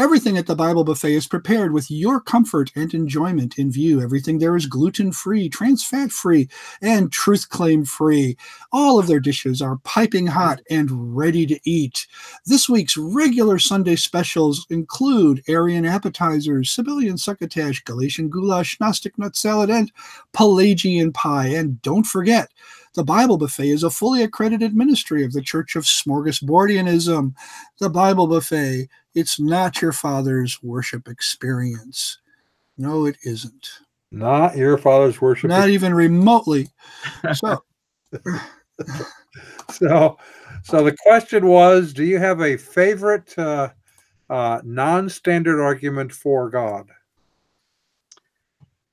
Everything at the Bible Buffet is prepared with your comfort and enjoyment in view. Everything there is gluten-free, trans-fat-free, and truth claim-free. All of their dishes are piping hot and ready to eat. This week's regular Sunday specials include Aryan appetizers, Siberian succotash, Galatian goulash, Gnostic nut salad, and Pelagian pie. And don't forget, the Bible Buffet is a fully accredited ministry of the Church of Smorgasbordianism. The Bible Buffet, it's not your father's worship experience. No, it isn't. Not your father's worship. Not even remotely. So, so the question was, do you have a favorite non-standard argument for God?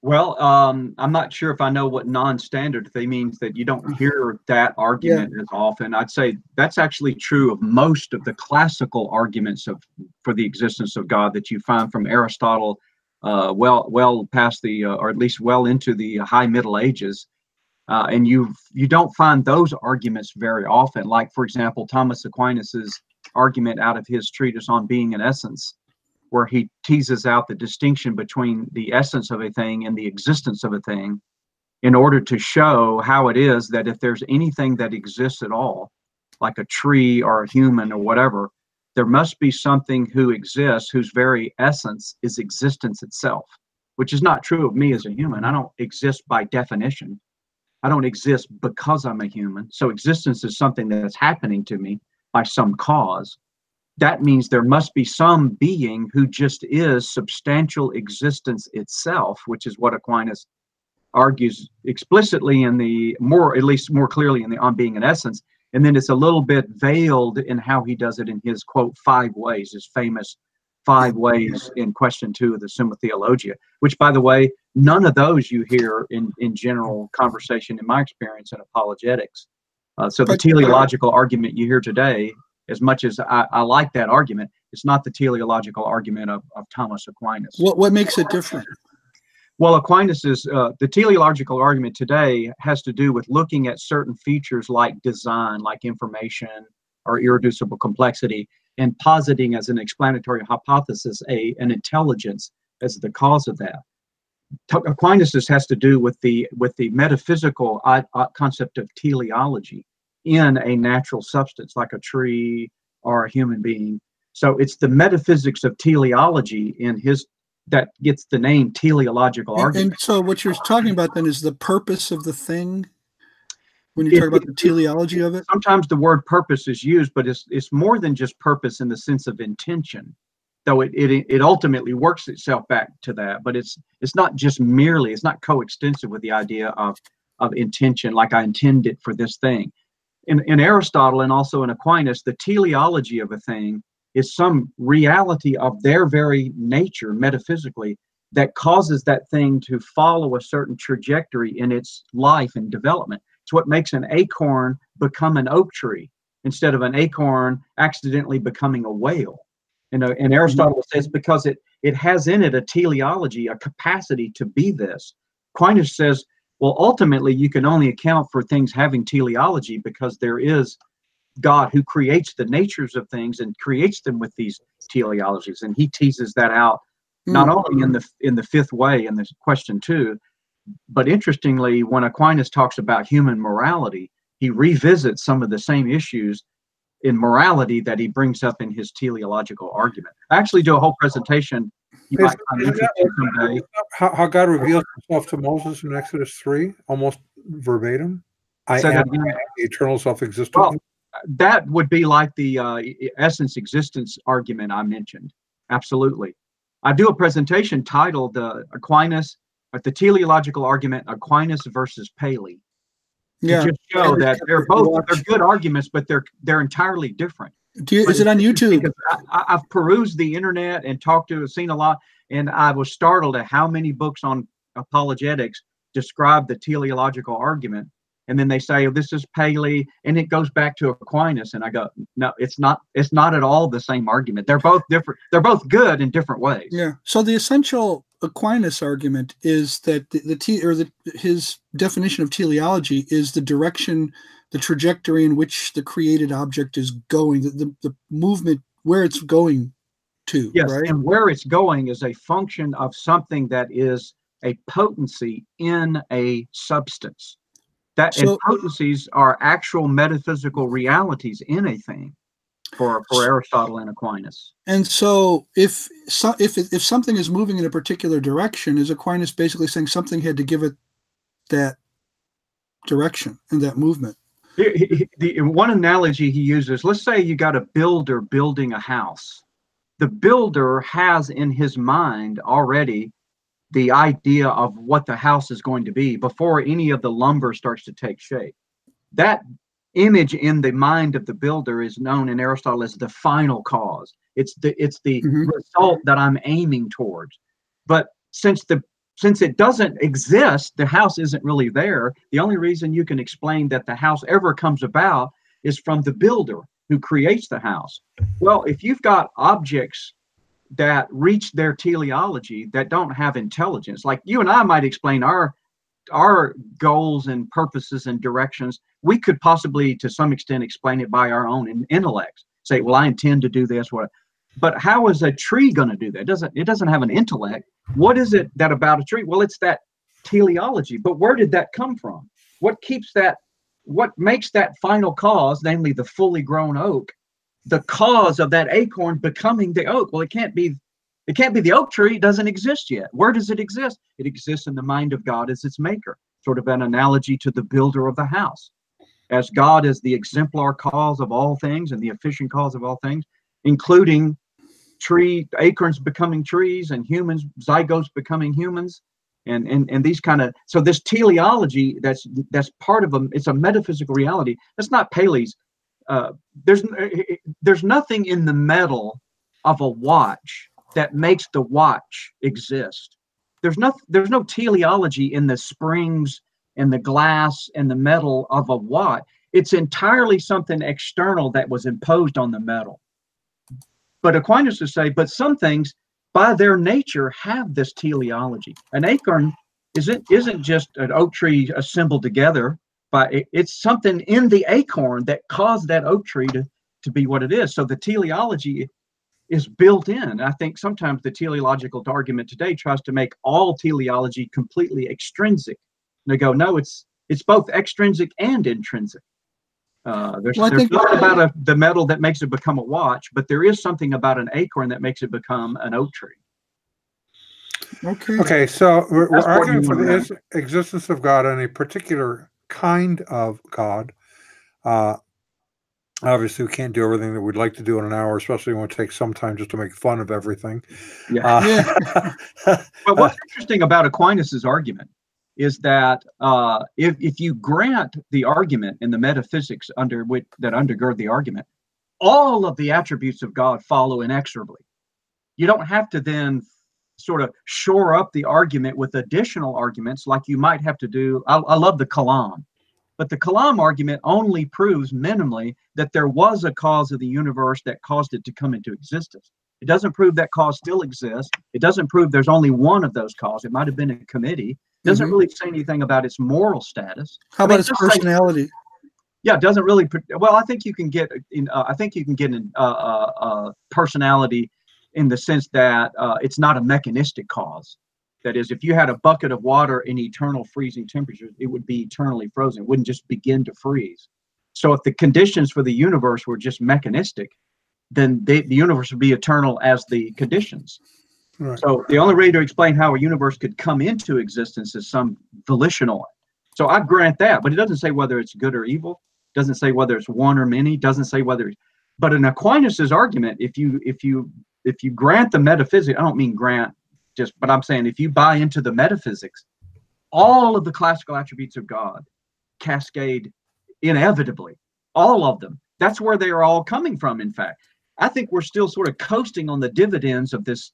Well, I'm not sure if I know what non-standard they means, that you don't hear that argument as often. I'd say that's actually true of most of the classical arguments for the existence of God that you find from Aristotle, well past or at least well into the High Middle Ages, and you don't find those arguments very often. Like, for example, Thomas Aquinas's argument out of his treatise on Being and Essence, where he teases out the distinction between the essence of a thing and the existence of a thing, in order to show how it is that if there's anything that exists at all, like a tree or a human or whatever, there must be something who exists whose very essence is existence itself, which is not true of me as a human. I don't exist by definition. I don't exist because I'm a human. So existence is something that's happening to me by some cause. That means there must be some being who just is substantial existence itself, which is what Aquinas argues explicitly in the at least more clearly in the On Being and Essence. And then it's a little bit veiled in how he does it in his quote 5 ways, his famous 5 ways in question 2 of the Summa Theologia, which, by the way, none of those you hear in general conversation, in my experience, in apologetics. So the teleological argument you hear today, as much as I like that argument, it's not the teleological argument of Thomas Aquinas. What makes it different? Well, Aquinas is the teleological argument today has to do with looking at certain features like design, like information or irreducible complexity, and positing as an explanatory hypothesis an intelligence as the cause of that. Aquinas has to do with the metaphysical concept of teleology in a natural substance like a tree or a human being. So it's the metaphysics of teleology in his that gets the name teleological argument. And so what you're talking about then is the purpose of the thing when you talk about the teleology of it? Sometimes the word purpose is used, but it's more than just purpose in the sense of intention, though it ultimately works itself back to that. But it's not just merely, it's not coextensive with the idea of intention, like I intended for this thing. In Aristotle and also in Aquinas, the teleology of a thing is some reality of their very nature metaphysically that causes that thing to follow a certain trajectory in its life and development. It's what makes an acorn become an oak tree instead of an acorn accidentally becoming a whale. And Aristotle says because it has in it a teleology, a capacity to be this. Aquinas says, well, ultimately you can only account for things having teleology because there is God who creates the natures of things and creates them with these teleologies, and he teases that out not only in the 5th way in this question 2, but interestingly, when Aquinas talks about human morality, he revisits some of the same issues in morality that he brings up in his teleological argument. I actually do a whole presetation. You might find interesting someday. How God reveals himself to Moses in Exodus 3, almost verbatim. I am the eternal self-existent. Well, that would be like the essence existence argument I mentioned. Absolutely. I do a presentation titled Aquinas, the teleological argument, Aquinas versus Paley. Yeah. To just show that they're good arguments, but they're entirely different. Is it on YouTube? I've perused the internet and seen a lot, and I was startled at how many books on apologetics describe the teleological argument. And then they say, oh, this is Paley, and it goes back to Aquinas. And I go, no, it's not at all the same argument. They're both different. They're both good in different ways. Yeah. So the essential Aquinas argument is that his definition of teleology is the direction, the trajectory in which the created object is going, the movement where it's going to. Yes, right? And where it's going is a function of something that is a potency in a substance. And potencies are actual metaphysical realities in a thing for Aristotle and Aquinas. And so if something is moving in a particular direction, is Aquinas basically saying something had to give it that direction and that movement? One analogy he uses, let's say you got a builder building a house. The builder has in his mind already the idea of what the house is going to be before any of the lumber starts to take shape. That image in the mind of the builder is known in Aristotle as the final cause. It's the result that I'm aiming towards. But since it doesn't exist, the house isn't really there. The only reason you can explain that the house ever comes about is from the builder who creates the house. Well, if you've got objects that reach their teleology that don't have intelligence, like you and I might explain our goals and purposes and directions, we could possibly to some extent explain it by our own intellects. Say, well, I intend to do this. But how is a tree going to do that? It doesn't have an intellect. What is it that about a tree? Well, it's that teleology. But where did that come from? What makes that final cause, namely the fully grown oak, the cause of that acorn becoming the oak? Well, it can't be the oak tree. It doesn't exist yet. Where does it exist? It exists in the mind of God as its maker, sort of an analogy to the builder of the house. As God is the exemplar cause of all things and the efficient cause of all things, including acorns becoming trees and zygotes becoming humans, and these kind of, so this teleology that's part of them. It's a metaphysical reality. That's not Paley's. There's nothing in the metal of a watch that makes the watch exist. There's no teleology in the springs and the glass and the metal of a watch. It's entirely something external that was imposed on the metal. But Aquinas would say, but some things by their nature have this teleology. An acorn isn't just an oak tree assembled together, but it's something in the acorn that caused that oak tree to be what it is. So the teleology is built in. I think sometimes the teleological argument today tries to make all teleology completely extrinsic. And they go, no, it's both extrinsic and intrinsic. There's nothing about the metal that makes it become a watch, but there is something about an acorn that makes it become an oak tree. Okay, so we're arguing for the existence of God and a particular kind of God. Obviously, we can't do everything that we'd like to do in an hour, especially when it takes some time just to make fun of everything. But what's interesting about Aquinas's argument is that if you grant the argument in the metaphysics that undergird the argument, all of the attributes of God follow inexorably. You don't have to then sort of shore up the argument with additional arguments like you might have to do. I love the Kalam, but the Kalam argument only proves minimally that there was a cause of the universe that caused it to come into existence. It doesn't prove that cause still exists. It doesn't prove there's only one of those causes. It might have been a committee. It doesn't really say anything about its moral status. How about its personality? It doesn't really. Well, I think you can get in. Personality in the sense that it's not a mechanistic cause. That is, if you had a bucket of water in eternal freezing temperatures, it would be eternally frozen. It wouldn't just begin to freeze. So if the conditions for the universe were just mechanistic, then the universe would be eternal as the conditions. Right. So the only way to explain how a universe could come into existence is some volitional. So I grant that, but it doesn't say whether it's good or evil. It doesn't say whether it's one or many. It doesn't say whether. But in Aquinas's argument, if you grant the metaphysics, I don't mean grant but I'm saying if you buy into the metaphysics, all of the classical attributes of God cascade inevitably, all of them. That's where they are all coming from. In fact, I think we're still sort of coasting on the dividends of this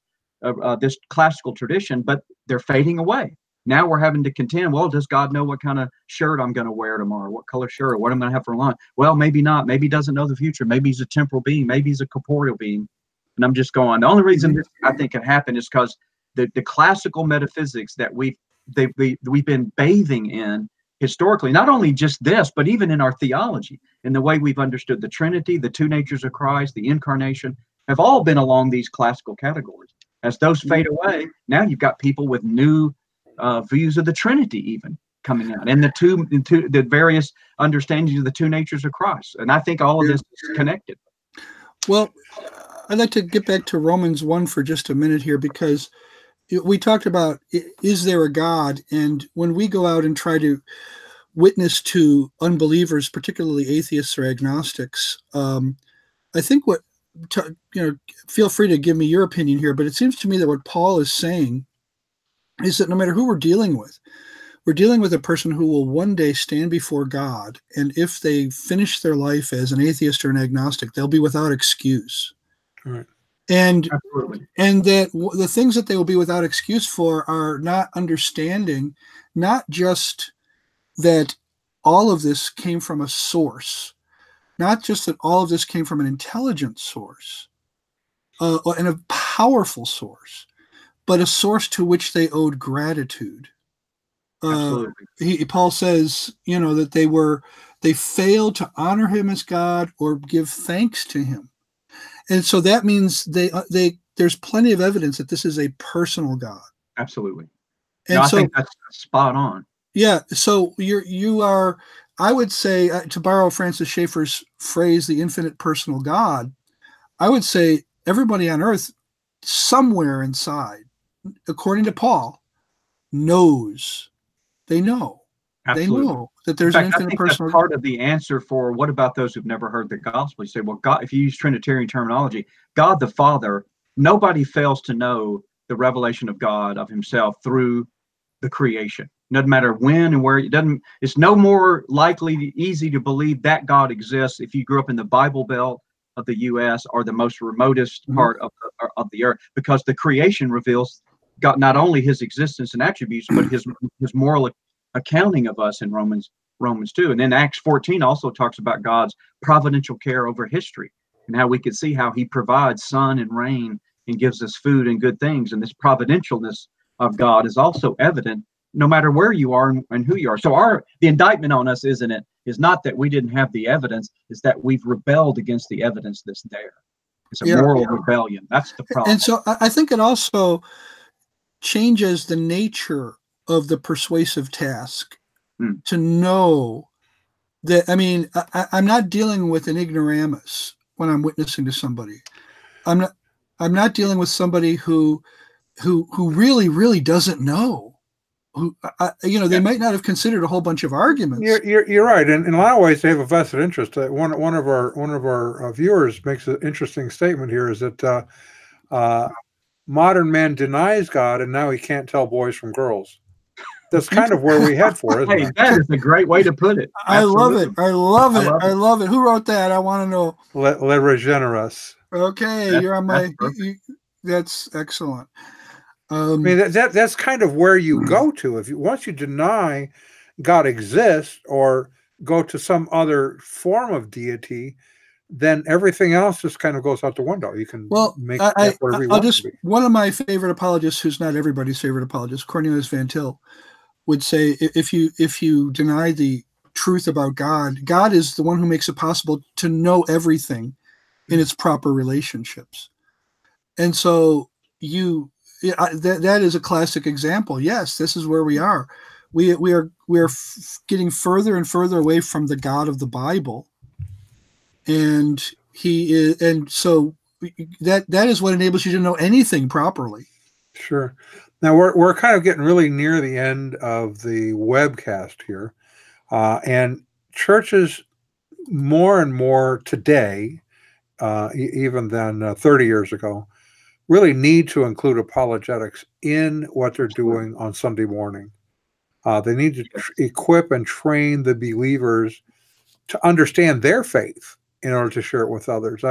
classical tradition, but they're fading away. Now we're having to contend, well, does God know what kind of shirt I'm going to wear tomorrow? What color shirt? What I'm going to have for lunch? Well, maybe not. Maybe he doesn't know the future. Maybe he's a temporal being. Maybe he's a corporeal being. And I'm just going, the only reason this, I think, can happen is because the classical metaphysics that we've been bathing in historically, not only just this, but even in our theology, in the way we've understood the Trinity, the two natures of Christ, the incarnation, have all been along these classical categories. As those fade away, now you've got people with new views of the Trinity even coming out, and the various understandings of the two natures of Christ. And I think all of this is connected. Well, I'd like to get back to Romans 1 for just a minute here, because we talked about, is there a God? And when we go out and try to witness to unbelievers, particularly atheists or agnostics, I think feel free to give me your opinion here, but it seems to me that what Paul is saying is that no matter who we're dealing with a person who will one day stand before God, and if they finish their life as an atheist or an agnostic, they'll be without excuse. Right. And that the things that they will be without excuse for are not understanding, not just that all of this came from a source, not just that all of this came from an intelligent source and a powerful source, but a source to which they owed gratitude. Paul says, that they failed to honor him as God or give thanks to him. And so that means there's plenty of evidence that this is a personal God. Absolutely. And I think that's spot on. Yeah. So you are, I would say, to borrow Francis Schaeffer's phrase, the infinite personal God, I would say everybody on earth somewhere inside, according to Paul, knows. They know. Absolutely. They know that there's an infinite personal God. That's part of the answer for what about those who've never heard the gospel? You say, well, God, if you use Trinitarian terminology, God the Father, nobody fails to know the revelation of God, of himself, through the creation. Doesn't matter when and where. It's no more easy to believe that God exists if you grew up in the Bible Belt of the U.S. or the most remotest part of the earth, because the creation reveals God, not only his existence and attributes, but his moral accounting of us in Romans 2. And then Acts 14 also talks about God's providential care over history and how we can see how he provides sun and rain and gives us food and good things. And this providentialness of God is also evident no matter where you are and who you are. So the indictment on us, is not that we didn't have the evidence, is that we've rebelled against the evidence that's there. It's a moral rebellion. That's the problem. And so I think it also changes the nature of the persuasive task to know that, I mean, I'm not dealing with an ignoramus when I'm witnessing to somebody. I'm not dealing with somebody who really, really doesn't know. They might not have considered a whole bunch of arguments. You're right, and in a lot of ways, they have a vested interest. One of our viewers makes an interesting statement here: is that modern man denies God, and now he can't tell boys from girls. That's kind of where we head for, isn't it? That is a great way to put it. I love it. I love it. Who wrote that? I want to know. Le Regeneres. Okay, you're on my. That's excellent. I mean, that's kind of where you go to. Once you deny God exists or go to some other form of deity, then everything else just kind of goes out the window. You can make whatever you want to be. One of my favorite apologists, who's not everybody's favorite apologist, Cornelius Van Til, would say, if you deny the truth about God, God is the one who makes it possible to know everything in its proper relationships. And so that is a classic example. Yes, this is where we are. We are getting further and further away from the God of the Bible, and so that is what enables you to know anything properly. Sure. Now we're kind of getting really near the end of the webcast here, and churches more and more today, even than 30 years ago, really need to include apologetics in what they're doing on Sunday morning. They need to equip and train the believers to understand their faith in order to share it with others.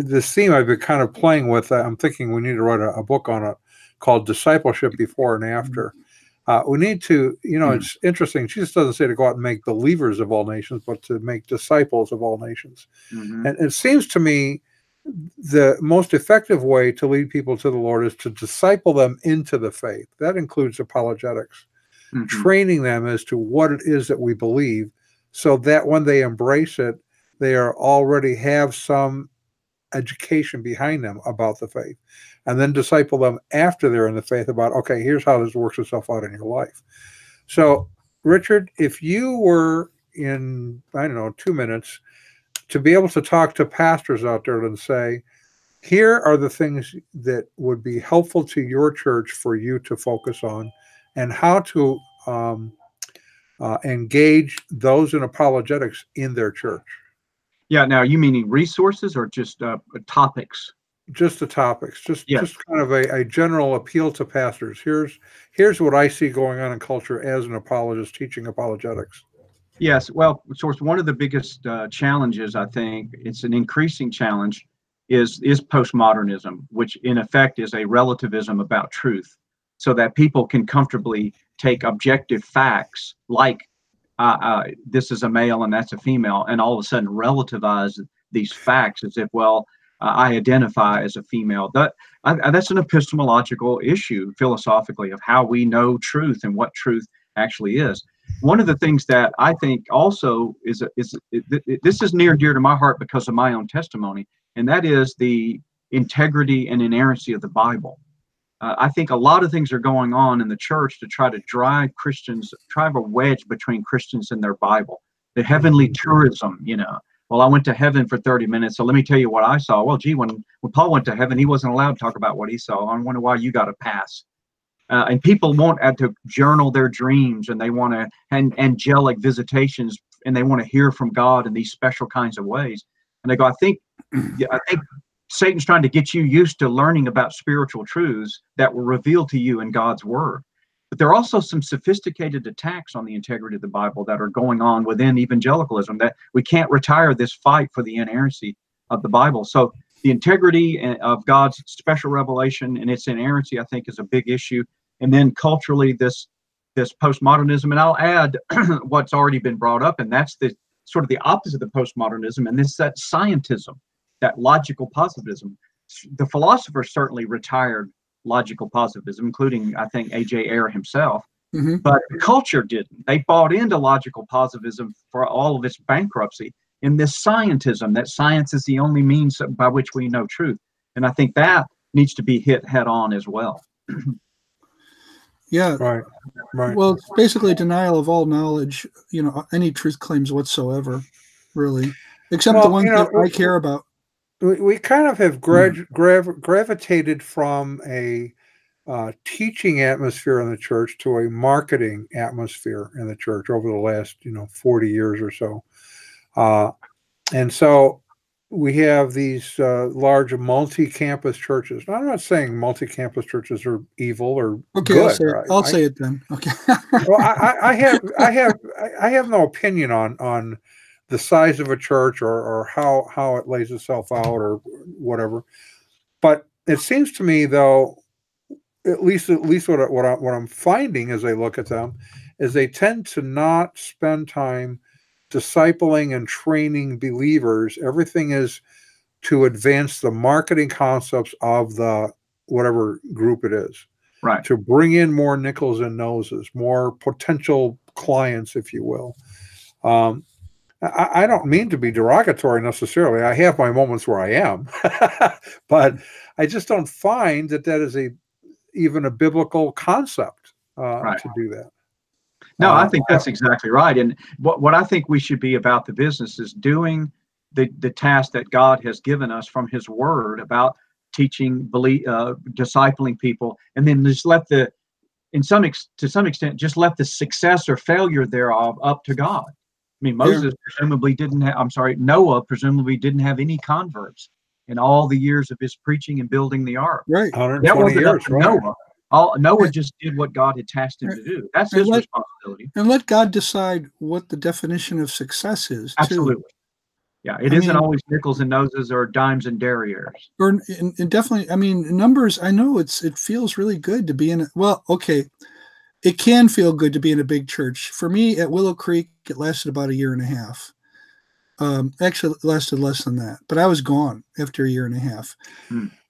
This theme I've been kind of playing with, I'm thinking we need to write a book on it called Discipleship Before and After. We need to, it's interesting. Jesus doesn't say to go out and make believers of all nations, but to make disciples of all nations. And it seems to me the most effective way to lead people to the Lord is to disciple them into the faith. That includes apologetics, training them as to what it is that we believe, so that when they embrace it, they already have some education behind them about the faith, and then disciple them after they're in the faith about, okay, here's how this works itself out in your life. So, Richard, if you were in, 2 minutes, to be able to talk to pastors out there and say, here are the things that would be helpful to your church for you to focus on, and how to engage those in apologetics in their church. Yeah. Now, you meaning resources or just topics? Just the topics. Just kind of a general appeal to pastors. Here's what I see going on in culture as an apologist teaching apologetics. Yes. Well, of course, one of the biggest challenges, I think, it's an increasing challenge, is postmodernism, which in effect is a relativism about truth, so that people can comfortably take objective facts like this is a male and that's a female, and all of a sudden relativize these facts as if, well, I identify as a female. That's an epistemological issue philosophically of how we know truth and what truth actually is. One of the things that I think also is this is near and dear to my heart because of my own testimony, and that is the integrity and inerrancy of the Bible. I think a lot of things are going on in the church to try to drive a wedge between Christians and their Bible. The heavenly tourism, well, I went to heaven for 30 minutes, so let me tell you what I saw. Well, gee, when Paul went to heaven, he wasn't allowed to talk about what he saw. I wonder why you got a pass. And people want to journal their dreams, and they want to angelic visitations, and they want to hear from God in these special kinds of ways. And they go, I think Satan's trying to get you used to learning about spiritual truths that were revealed to you in God's word. But there are also some sophisticated attacks on the integrity of the Bible that are going on within evangelicalism, that we can't retire this fight for the inerrancy of the Bible. So the integrity of God's special revelation and its inerrancy, I think, is a big issue. And then culturally, this postmodernism, and I'll add what's already been brought up, and that's the sort of the opposite of postmodernism, and this that scientism, that logical positivism. The philosophers certainly retired logical positivism, including, I think, A.J. Ayer himself. Mm-hmm. But the culture didn't. They bought into logical positivism for all of its bankruptcy in this scientism, that science is the only means by which we know truth. And I think that needs to be hit head on as well. Yeah. Right. Well, it's basically denial of all knowledge, any truth claims whatsoever, really, except the ones that I care about. We kind of have gravitated from a teaching atmosphere in the church to a marketing atmosphere in the church over the last 40 years or so, and so we have these large multi-campus churches. Now, I'm not saying multi-campus churches are evil or good. I'll say it then. Okay. Well, I have no opinion on the size of a church or how it lays itself out or whatever. But it seems to me, though, at least what I'm finding as I look at them, is they tend to not spend time discipling and training believers. Everything is to advance the marketing concepts of the whatever group it is. Right. To bring in more nickels and noses, more potential clients, if you will. I don't mean to be derogatory necessarily. I have my moments where I am, but I just don't find that is even a biblical concept to do that. No, I think that's exactly right. And what I think we should be about the business is doing the task that God has given us from His Word about teaching, discipling people, and then just let to some extent, just let the success or failure thereof up to God. I mean, Noah presumably didn't have any converts in all the years of his preaching and building the ark. Right. 120 years, right? Noah just did what God had tasked him to do. That's his responsibility. And let God decide what the definition of success is. Absolutely. Yeah, it isn't always nickels and noses or dimes and derrieres. And definitely, numbers, I know it feels really good to be in it can feel good to be in a big church. For me, at Willow Creek, it lasted about a year and a half. Actually, it lasted less than that, but I was gone after a year and a half.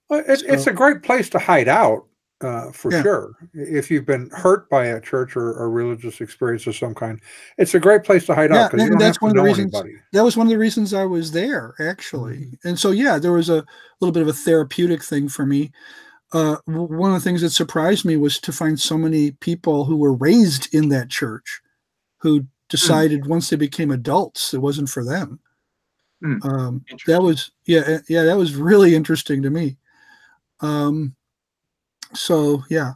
Well, it's a great place to hide out. For sure. If you've been hurt by a church or religious experience of some kind, it's a great place to hide out because you don't have to know anybody. That was one of the reasons I was there, actually. And so, there was a little bit of a therapeutic thing for me. One of the things that surprised me was to find so many people who were raised in that church who decided once they became adults, it wasn't for them. That was really interesting to me. So that's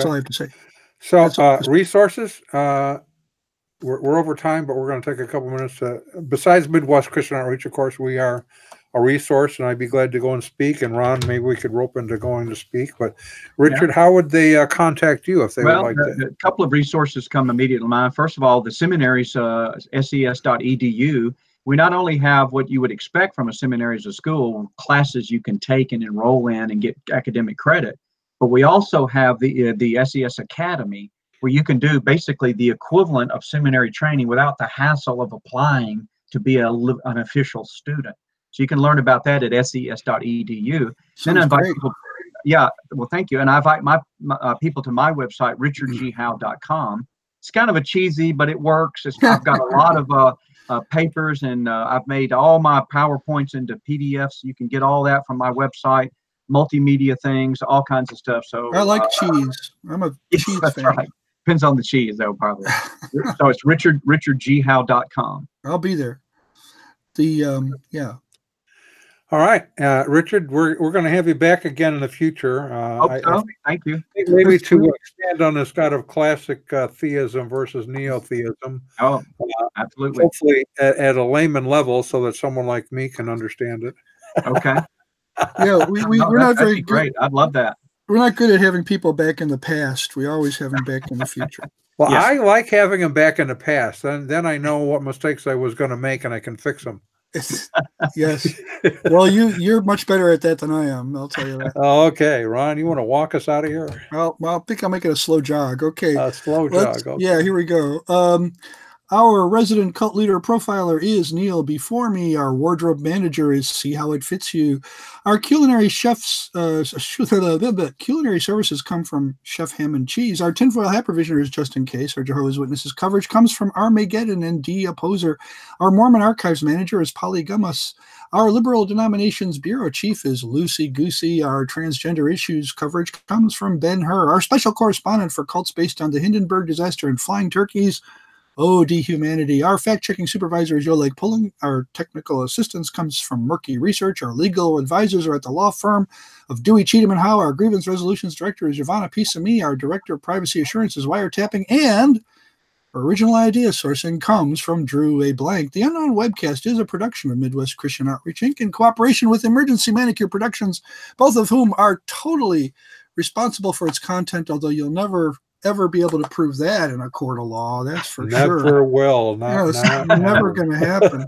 all I have to say. So resources, we're over time, but we're going to take a couple minutes. Besides Midwest Christian Outreach, of course, we are a resource, and I'd be glad to go and speak. And Ron, maybe we could rope into going to speak. But Richard, how would they contact you if they would like to? A couple of resources come immediately to mind. First of all, the seminaries, ses.edu. We not only have what you would expect from a seminary as a school, classes you can take and enroll in and get academic credit, but we also have the SES Academy, where you can do basically the equivalent of seminary training without the hassle of applying to be an official student. So you can learn about that at ses.edu. Then I invite people. Thank you. And I invite my people to my website, richardghowe.com. It's kind of a cheesy, but it works. I've got a lot of papers, and I've made all my PowerPoints into PDFs. You can get all that from my website, multimedia things, all kinds of stuff. So I like cheese. I'm a cheese fan. Right. Depends on the cheese, though, probably. So it's richardghowe.com. I'll be there. All right, Richard, we're going to have you back again in the future. Thank you. Maybe to expand on this kind of classic theism versus neo-theism. Oh, absolutely. Hopefully at a layman level, so that someone like me can understand it. Okay. We're not very great. I'd love that. not good at having people back in the past. We always have them back in the future. Well, Yes. I like having them back in the past. Then I know what mistakes I was going to make and I can fix them. Yes. Well, you're much better at that than I am. I'll tell you that. Okay, Ron, you want to walk us out of here? Well, I think I'll make it a slow jog. Okay. Slow jog. Okay. Yeah, here we go. Our resident cult leader profiler is Neil. Before me, our wardrobe manager is See How It Fits You. Our culinary chefs, culinary services come from Chef Ham and Cheese. Our tinfoil hat provisioner is Just In Case. Our Jehovah's Witnesses coverage comes from Armageddon and D Opposer. Our Mormon archives manager is Polly Gummus. Our liberal denominations bureau chief is Lucy Goosey. Our transgender issues coverage comes from Ben Hur. Our special correspondent for cults based on the Hindenburg disaster and flying turkeys, Dehumanity. Our fact-checking supervisor is Oleg Pulling. Our technical assistance comes from Murky Research. Our legal advisors are at the law firm of Dewey, Cheatham, and Howe. Our grievance resolutions director is Giovanna Pisami. Our director of privacy assurance is Wiretapping. And original idea sourcing comes from Drew A. Blank. The Unknown Webcast is a production of Midwest Christian Outreach Inc. in cooperation with Emergency Manicure Productions, both of whom are totally responsible for its content, although you'll never ever be able to prove that in a court of law. That's for sure. Never will. It's never going to happen.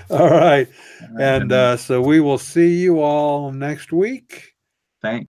All right. And so we will see you all next week. Thanks.